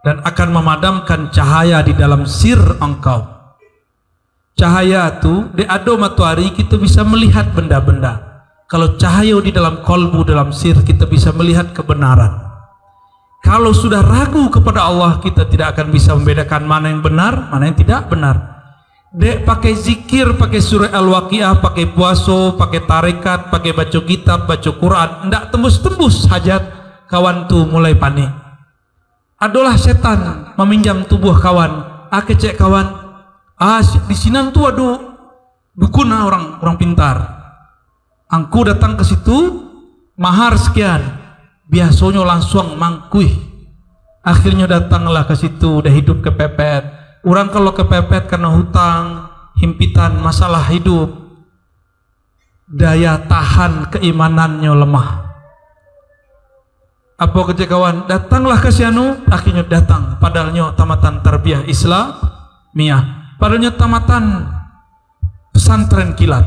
Speaker 1: dan akan memadamkan cahaya di dalam sir engkau. Cahaya itu di ado matahari kita bisa melihat benda-benda. Kalau cahaya di dalam kolbu, dalam sir, kita bisa melihat kebenaran. Kalau sudah ragu kepada Allah, kita tidak akan bisa membedakan mana yang benar, mana yang tidak benar. Dek pakai zikir, pakai surah Al-Waqiah, pakai puasa, pakai tarekat, pakai baca kitab, baca Quran, ndak tembus-tembus hajat, kawan tuh mulai panik. Adalah setan meminjam tubuh kawan. Kecek kawan, di sini tuh ada dukun orang pintar. Angku datang ke situ, mahar sekian, biasanya langsung mangkuih. Akhirnya datanglah ke situ, udah hidup kepepet. Orang kalau kepepet karena hutang, himpitan, masalah hidup, daya tahan keimanannya lemah. Apa kerja kawan? Datanglah ke sianu, akhirnya datang. Padahalnya tamatan tarbiyah Islamiyah, padahalnya tamatan pesantren kilat.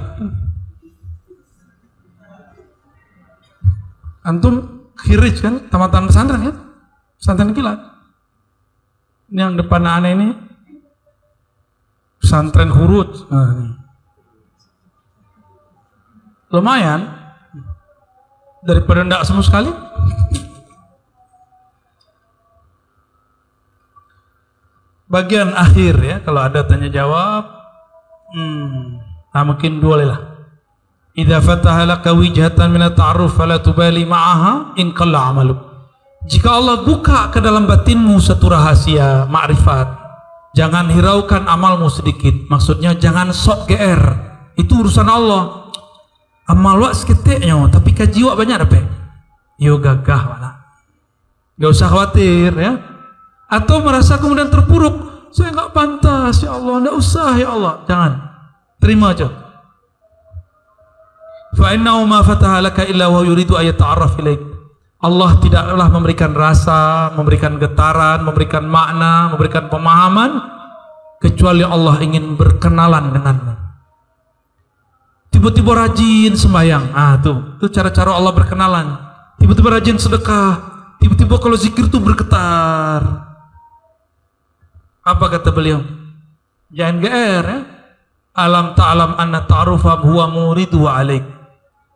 Speaker 1: Antum khirij kan, tamatan pesantren kan, pesantren kilat. Ini yang depan aneh ini pesantren huruf. Lumayan daripada ndak sama sekali. Bagian akhir ya, kalau ada tanya jawab, mungkin boleh lah. Idza fataha laka wijhatan min at-ta'arruf fala tubali ma'aha in qalla 'amaluk. Jika Allah buka ke dalam batinmu satu rahasia ma'rifat, jangan hiraukan amalmu sedikit. Maksudnya jangan sok GR. Itu urusan Allah. Amal wak seketiknya, tapi kaji wak banyak dapat. Yo gagah wala. Gak usah khawatir ya. Atau merasa kemudian terpuruk, saya nggak pantas ya Allah, nggak usah ya Allah. Jangan, terima aja. Fa innahu ma fataha laka illa wa yuridu ay yata'arraf ilaik. Allah tidaklah memberikan rasa, memberikan getaran, memberikan makna, memberikan pemahaman, kecuali Allah ingin berkenalan denganmu. Tiba-tiba rajin sembahyang, tuh cara-cara Allah berkenalan. Tiba-tiba rajin sedekah, tiba-tiba kalau zikir tuh bergetar. Apa kata beliau? Jangan GR ya. Alam ta'lam anna ta'rufa huwa muridu alaik.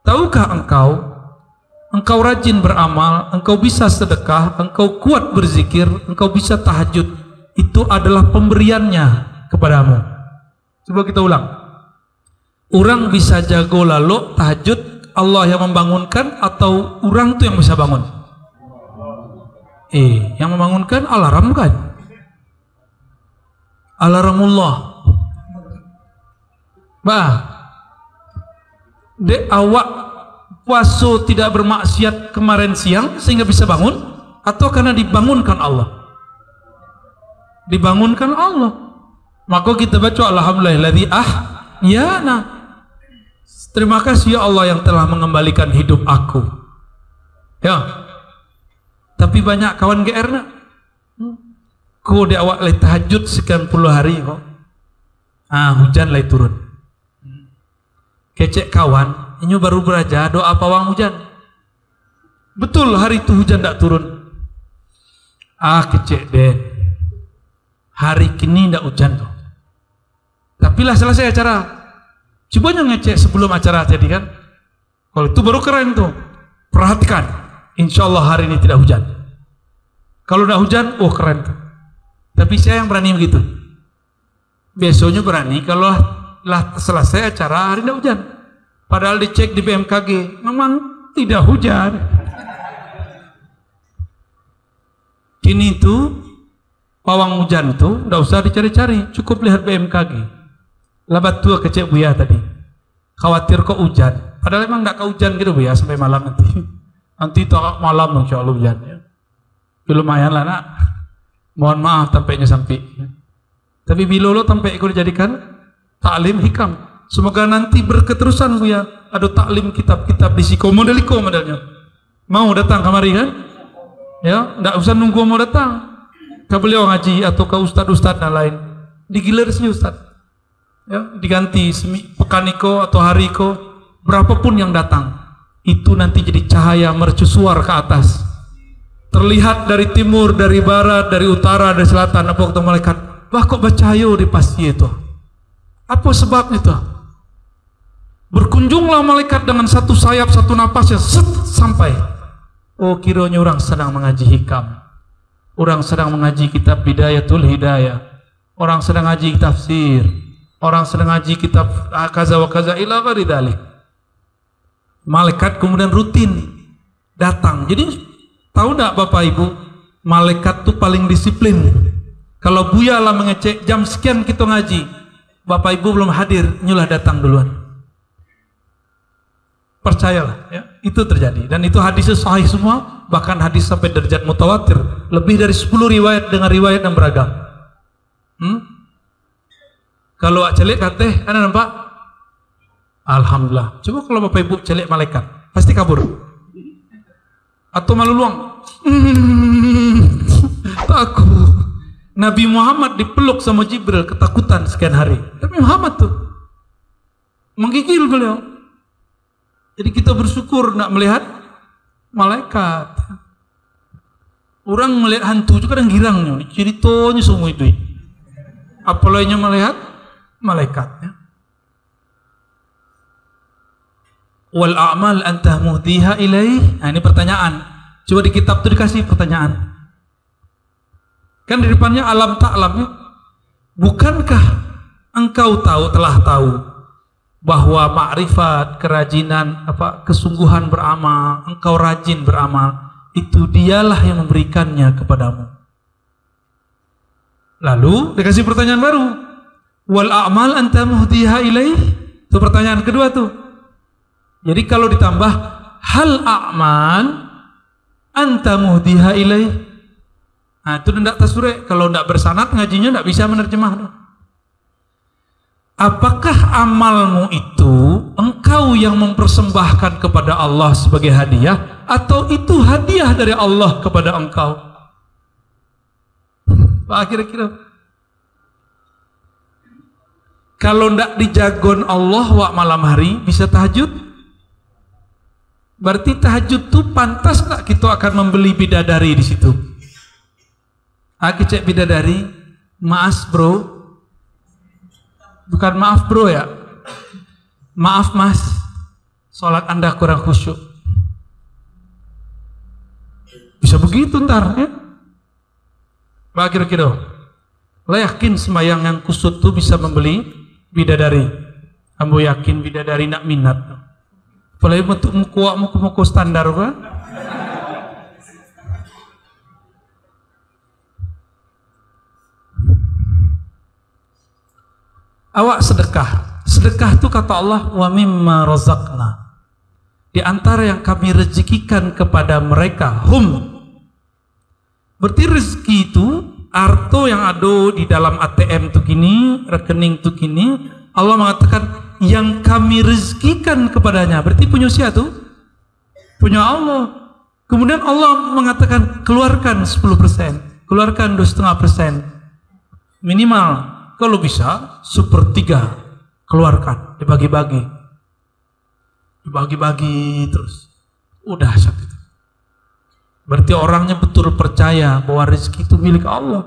Speaker 1: Tahukah engkau rajin beramal, engkau bisa sedekah, engkau kuat berzikir, engkau bisa tahajud, itu adalah pemberiannya kepadamu. Coba kita ulang. Orang bisa jago lalu tahajud, Allah yang membangunkan atau orang itu yang bisa bangun? Yang membangunkan alarm kan? Alarmullah. Dek awak puasa tidak bermaksiat kemarin siang sehingga bisa bangun, atau karena dibangunkan Allah? Dibangunkan Allah. Maka kita baca alhamdulillahilladzi ahyana. Terima kasih ya Allah yang telah mengembalikan hidup aku. Ya. Tapi banyak kawan GR nak. Kau di awak lay tahajud sekian puluh hari kok. Hujan lay turun. Kecek kawan, ini baru beraja doa pawang hujan. Betul hari itu hujan tak turun. Kecek deh. Hari kini tak hujan tuh. Tapi lah selesai acara. Coba ngecek sebelum acara tadi kan. Kalau itu baru keren tuh. Perhatikan, insya Allah hari ini tidak hujan. Kalau tidak hujan, oh keren tuh. Tapi saya yang berani begitu. Besoknya berani kalau lah selesai acara hari tidak hujan. Padahal dicek di BMKG, memang tidak hujan. Kini itu pawang hujan itu tidak usah dicari-cari, cukup lihat BMKG. Labat tua kecek Buya tadi. Khawatir kok hujan. Padahal memang tidak hujan gitu Buya sampai malam nanti. Nanti itu malam insya Allah hujan. Ya. Lumayan lah nak. Mohon maaf tampaknya sampai. Tapi bilolo tampaknya kau dijadikan taklim hikam. Semoga nanti berketerusan Buya. Ada taklim kitab-kitab di Siko modeliko modelnya. Mau datang kemari kan? Ya, tidak usah nunggu mau datang. Ke beliau ngaji atau ke ustad-ustad dan lain. Digilir sih ustad. Ya, diganti pekaniko atau hariko, berapapun yang datang. Itu nanti jadi cahaya mercusuar ke atas. Terlihat dari timur, dari barat, dari utara, dari selatan. Apa kata malaikat? Wah kok bercahaya di pasti itu? Apa sebabnya itu? Berkunjunglah malaikat dengan satu sayap, satu napasnya, sampai. Oh kiranya orang sedang mengaji hikam. Orang sedang mengaji kitab Bidayatul Hidayah. Orang sedang ngaji tafsir. Orang sedang ngaji kitab kaza wa kaza ila ghairi dzalik. Malaikat kemudian rutin datang. Jadi tahu enggak Bapak Ibu, malaikat itu paling disiplin. Kalau Buya lah mengecek jam sekian kita ngaji, Bapak Ibu belum hadir, nyulah datang duluan. Percayalah, ya, itu terjadi. Dan itu hadisnya sahih semua, bahkan hadis sampai derajat mutawatir. Lebih dari 10 riwayat dengan riwayat yang beragam. Kalau celik kateh, ada nampak? Alhamdulillah. Coba kalau Bapak Ibu celik malaikat, pasti kabur. Atau malu luang. Takut. Nabi Muhammad dipeluk sama Jibril, ketakutan sekian hari. Tapi Muhammad tuh menggigil beliau. Jadi kita bersyukur nak melihat malaikat. Orang melihat hantu juga kadang girangnya, ceritanya semua itu. Apalagi melihat malaikatnya. Wal a'mal anta muhdiha ilaih. Nah, ini pertanyaan. Coba di kitab itu dikasih pertanyaan. Kan di depannya alam ta'lamnya. Bukankah engkau telah tahu bahwa makrifat, kerajinan, kesungguhan beramal, engkau rajin beramal, itu dialah yang memberikannya kepadamu. Lalu dikasih pertanyaan baru. Wal a'mal anta muhdiha ilaih. Itu pertanyaan kedua tuh. Jadi kalau ditambah hal a'mal anta muhdiha ilaih. Nah itu tidak tasure. Kalau tidak bersanad ngajinya tidak bisa menerjemah. Apakah amalmu itu engkau yang mempersembahkan kepada Allah sebagai hadiah, atau itu hadiah dari Allah kepada engkau? Pak kira-kira kalau tidak dijagon Allah wak malam hari bisa tahajud? Berarti tahajud itu pantas tak kita akan membeli bidadari di situ? Aku cek bidadari, maaf bro. Bukan maaf bro ya, maaf mas, sholat anda kurang khusyuk. Bisa begitu ntar ya. Bah kira-kira lah yakin sembahyang yang kusut tuh bisa membeli bidadari. Ambo yakin bidadari nak minat. Apalagi bentuk muku standar apa? Awak sedekah. Sedekah itu kata Allah, wa mimma razaqna. Di antara yang kami rezekikan kepada mereka, hum. Berarti rezeki itu arto yang ada di dalam ATM itu gini, rekening itu gini. Allah mengatakan yang kami rezekikan kepadanya. Berarti punya siapa tuh? Punya Allah. Kemudian Allah mengatakan keluarkan 10%, keluarkan 2,5%. Minimal. Kalau bisa 1/3 keluarkan, dibagi-bagi terus, udah sakit. Berarti orangnya betul percaya bahwa rezeki itu milik Allah.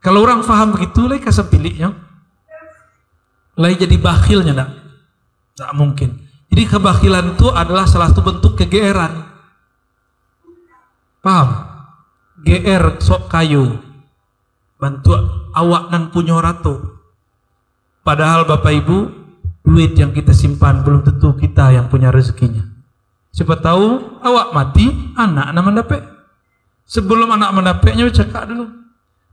Speaker 1: Kalau orang paham begitu, lagi kasih pilihnya, lagi jadi bakhilnya, tak mungkin. Jadi kebakhilan itu adalah salah satu bentuk kegeeran. Paham? GR sok kayu, bantu awak nan punya ratu. Padahal Bapak Ibu, duit yang kita simpan belum tentu kita yang punya rezekinya. Siapa tahu awak mati, anak mendapat. Sebelum anak mendapatnya cekak dulu.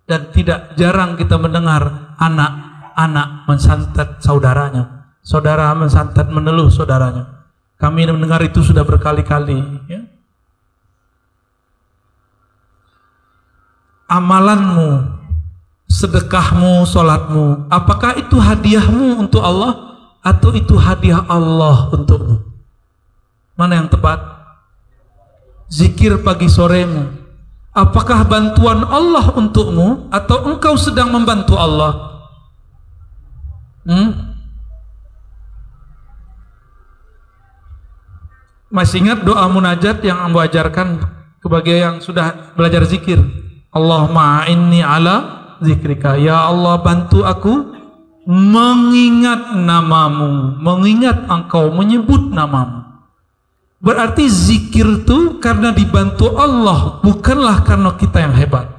Speaker 1: Dan tidak jarang kita mendengar anak mensantet saudaranya, saudara mensantet meneluh saudaranya. Kami mendengar itu sudah berkali-kali. Ya. Amalanmu, sedekahmu, sholatmu, apakah itu hadiahmu untuk Allah atau itu hadiah Allah untukmu? Mana yang tepat? Zikir pagi soremu, apakah bantuan Allah untukmu atau engkau sedang membantu Allah? Masih ingat doa munajat yang Ambo ajarkan kepada yang sudah belajar zikir? Allahumma inni ala zikrika, ya Allah bantu aku mengingat namamu, mengingat engkau, menyebut namamu. Berarti zikir itu karena dibantu Allah, bukanlah karena kita yang hebat.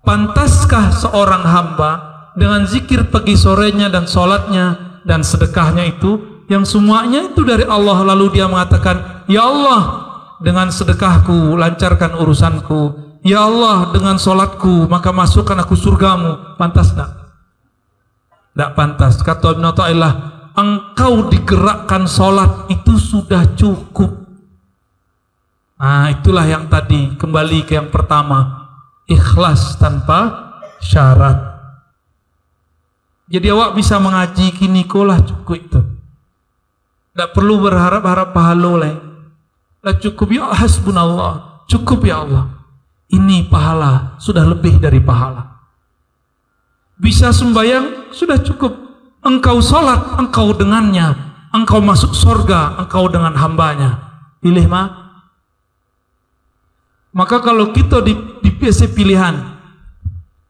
Speaker 1: Pantaskah seorang hamba dengan zikir pagi sorenya dan sholatnya dan sedekahnya itu, yang semuanya itu dari Allah, lalu dia mengatakan, ya Allah dengan sedekahku lancarkan urusanku, ya Allah dengan sholatku maka masukkan aku surgamu. Pantas tak? Tidak pantas. Kata Ibn Athaillah, engkau digerakkan sholat itu sudah cukup. Nah itulah yang tadi, kembali ke yang pertama, ikhlas tanpa syarat. Jadi awak bisa mengaji kini kolah cukup itu, tidak perlu berharap-harap pahala lain. Cukup ya hasbunallah, cukup ya Allah, ini pahala, sudah lebih dari pahala. Bisa sembahyang sudah cukup. Engkau sholat, engkau dengannya, engkau masuk surga, engkau dengan hambanya. Pilih mah. Maka kalau kita di pilihan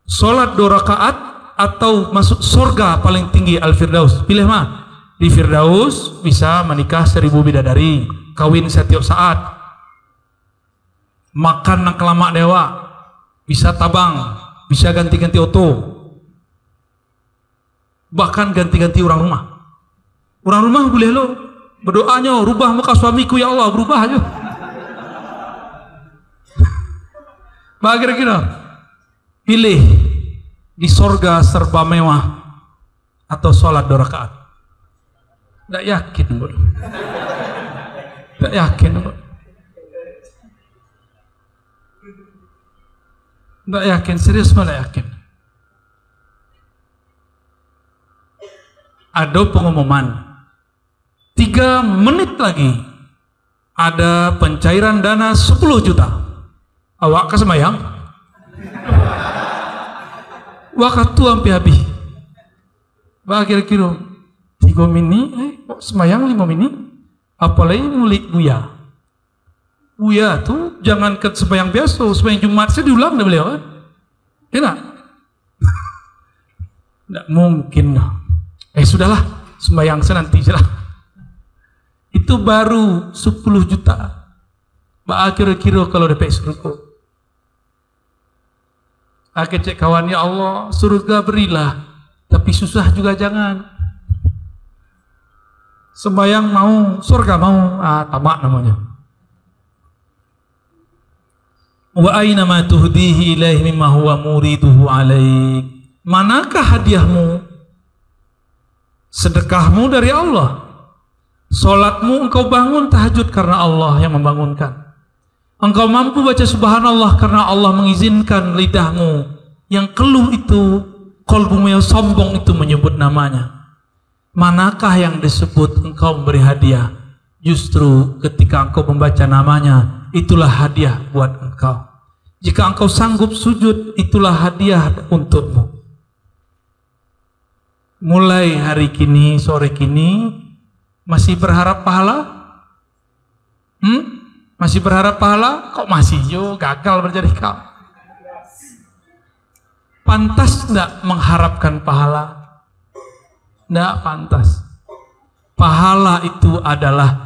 Speaker 1: sholat 2 rakaat atau masuk surga paling tinggi Al-Firdaus, pilih mah. Di Firdaus bisa menikah 1000 bidadari, kawin setiap saat, makan nak kelamak dewa, bisa tabang, bisa ganti-ganti oto, bahkan ganti-ganti orang rumah. Orang rumah boleh lo berdoanya, rubah muka suamiku ya Allah, berubah aja. Kira-kira pilih di sorga serba mewah atau sholat 2 rakaat. Tidak yakin, bro. Tidak yakin, bro. Tidak yakin, serius malah yakin. Ada pengumuman 3 menit lagi ada pencairan dana 10 juta. Awak ke semayang? Waktu hampir habis. Kira-kira 3 menit, kok semayang 5 menit? Apalagi ngulik buya. Buya tuh jangan ke semayang biasa, semayang Jumat saya diulang dah beliau kan? Enak? Tidak mungkin lah. Sudahlah, semayang saya nanti saja lah. Itu baru 10 juta. Kira-kira kalau dapat surga. Aku cek kawan, ya Allah surga berilah, tapi susah juga jangan. Sembayang mau, surga mau, tamak namanya. Wa aina ma tuhdihi ilaihi mimma huwa muriduhu alaik. Manakah hadiahmu? Sedekahmu dari Allah. Salatmu engkau bangun tahajud karena Allah yang membangunkan. Engkau mampu baca subhanallah karena Allah mengizinkan lidahmu yang keluh itu, qalbumu yang sombong itu menyebut namanya. Manakah yang disebut engkau memberi hadiah? Justru ketika engkau membaca namanya, itulah hadiah buat engkau. Jika engkau sanggup sujud, itulah hadiah untukmu. Mulai hari kini, sore kini, masih berharap pahala? Masih berharap pahala? Kok masih gagal menjadi kau? Pantas tidak mengharapkan pahala? Tidak pantas. Pahala itu adalah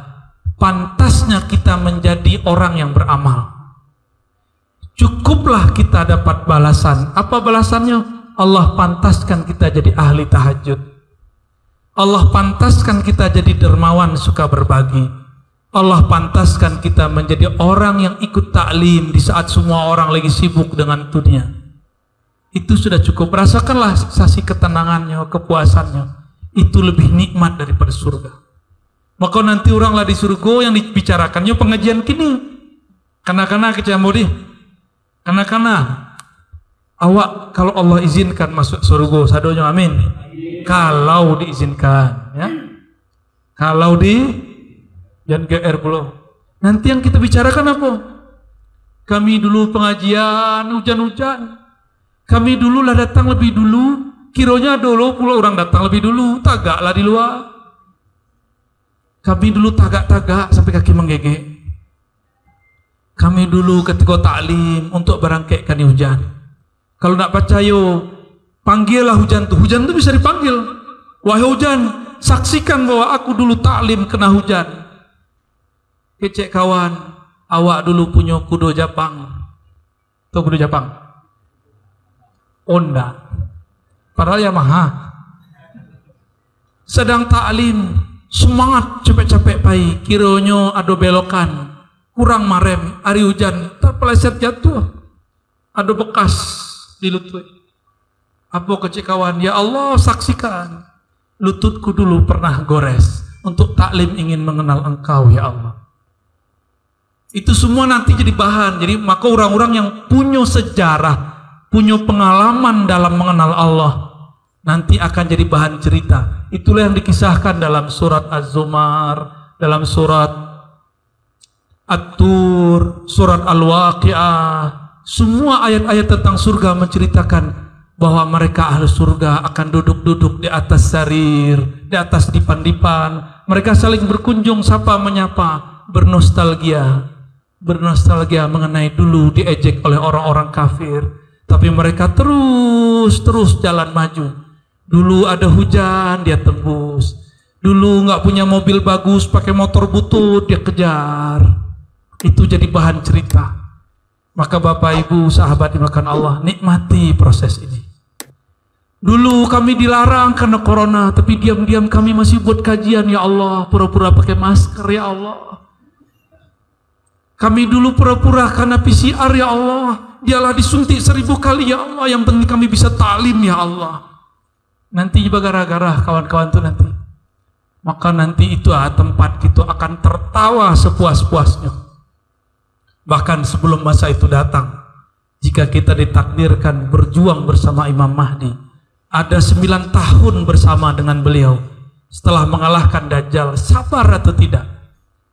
Speaker 1: pantasnya kita menjadi orang yang beramal. Cukuplah kita dapat balasan. Apa balasannya? Allah pantaskan kita jadi ahli tahajud. Allah pantaskan kita jadi dermawan, suka berbagi. Allah pantaskan kita menjadi orang yang ikut taklim di saat semua orang lagi sibuk dengan dunia. Itu sudah cukup. Rasakanlah sensasi ketenangannya, kepuasannya. Itu lebih nikmat daripada surga. Maka nanti oranglah di surga yang dibicarakannya pengajian kini. Kana-kana kecamudi. Kana-kana. Awak kalau Allah izinkan masuk surga, sadonya amin. Kalau diizinkan, ya. Kalau jangan GR belum. Nanti yang kita bicarakan apa? Kami dulu pengajian hujan-hujan. Kami dulu lah datang lebih dulu. Kironya dulu pula orang datang lebih dulu, tagaklah di luar. Kami dulu tagak-tagak sampai kaki menggigit. Kami dulu ketika taklim untuk berangkaikan hujan. Kalau nak percaya, panggillah hujan tuh. Hujan tuh bisa dipanggil. Wahai hujan, saksikan bahwa aku dulu taklim kena hujan. Kecek kawan, awak dulu punya kudo Japang. Tahu kudo Japang? Honda. Padahal Yamaha. Sedang taklim, semangat capek-capek pai, kiranya ada belokan, kurang marem, hari hujan, terpeleset jatuh, ada bekas di lutut. Apa kecik kawan? Ya Allah, saksikan, lututku dulu pernah gores untuk taklim ingin mengenal Engkau, ya Allah. Itu semua nanti jadi bahan. Jadi maka orang-orang yang punya sejarah, punya pengalaman dalam mengenal Allah, nanti akan jadi bahan cerita. Itulah yang dikisahkan dalam surat Az-Zumar, dalam surat At-Tur, surat Al-Waqi'ah. Semua ayat-ayat tentang surga menceritakan bahwa mereka ahli surga akan duduk-duduk di atas sarir, di atas dipan-dipan. Mereka saling berkunjung, sapa menyapa, bernostalgia mengenai dulu diejek oleh orang-orang kafir. Tapi mereka terus jalan maju. Dulu ada hujan, dia tembus. Dulu nggak punya mobil bagus, pakai motor butut, dia kejar. Itu jadi bahan cerita. Maka Bapak Ibu sahabat dimakan Allah, nikmati proses ini. Dulu kami dilarang karena corona, tapi diam-diam kami masih buat kajian, ya Allah. Pura-pura pakai masker, ya Allah. Kami dulu pura-pura karena PCR, ya Allah. Dialah disuntik 1000 kali, ya Allah. Yang penting kami bisa taklim, ya Allah. Nanti juga gara-gara kawan-kawan itu nanti. Maka nanti itu tempat kita akan tertawa sepuas-puasnya. Bahkan sebelum masa itu datang, jika kita ditakdirkan berjuang bersama Imam Mahdi, ada 9 tahun bersama dengan beliau. Setelah mengalahkan Dajjal, sabar atau tidak?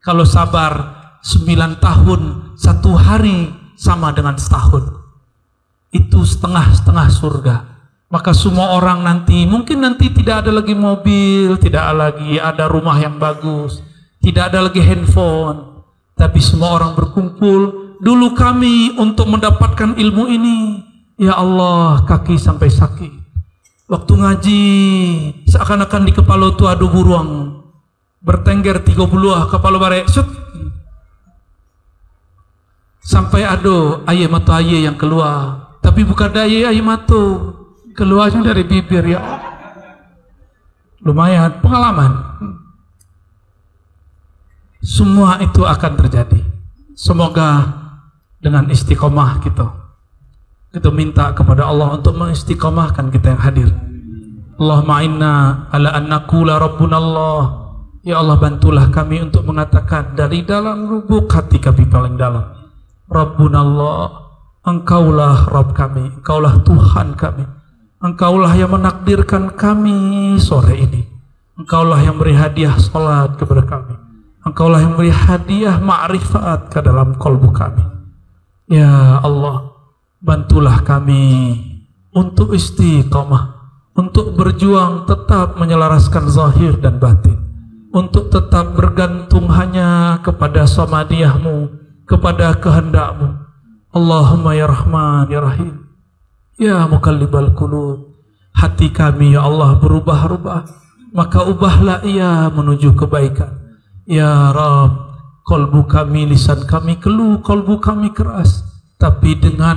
Speaker 1: Kalau sabar 9 tahun, 1 hari sama dengan setahun. Itu setengah-setengah surga. Maka semua orang nanti, mungkin nanti tidak ada lagi mobil, tidak lagi ada rumah yang bagus, tidak ada lagi handphone, tapi semua orang berkumpul. Dulu kami untuk mendapatkan ilmu ini, ya Allah, kaki sampai sakit. Waktu ngaji, seakan-akan di kepala itu ada buruang, bertengger 30 kepala barek, sampai ada air mata air yang keluar, tapi bukan dari air mata, keluarnya dari bibir, ya Allah. Lumayan pengalaman. Semua itu akan terjadi. Semoga dengan istiqomah kita minta kepada Allah untuk mengistiqomahkan kita yang hadir. Allahumma inna ala an naqula rabbuna Allah. Ya Allah, bantulah kami untuk mengatakan dari dalam lubuk hati kami paling dalam, Rabbuna Allah, Engkaulah Rabb kami, Engkaulah Tuhan kami. Engkaulah yang menakdirkan kami sore ini. Engkaulah yang beri hadiah salat kepada kami. Engkaulah yang beri hadiah ma'rifat ke dalam kalbu kami. Ya Allah, bantulah kami untuk istiqamah, untuk berjuang tetap menyelaraskan zahir dan batin, untuk tetap bergantung hanya kepada samadiyahmu, kepada kehendakmu. Allahumma ya Rahman ya Rahim, ya Muqallibal Qulub. Hati kami, ya Allah, berubah-ubah. maka ubahlah ia menuju kebaikan. Ya Rabb, kolbu kami, lisan kami keluh, kolbu kami keras, tapi dengan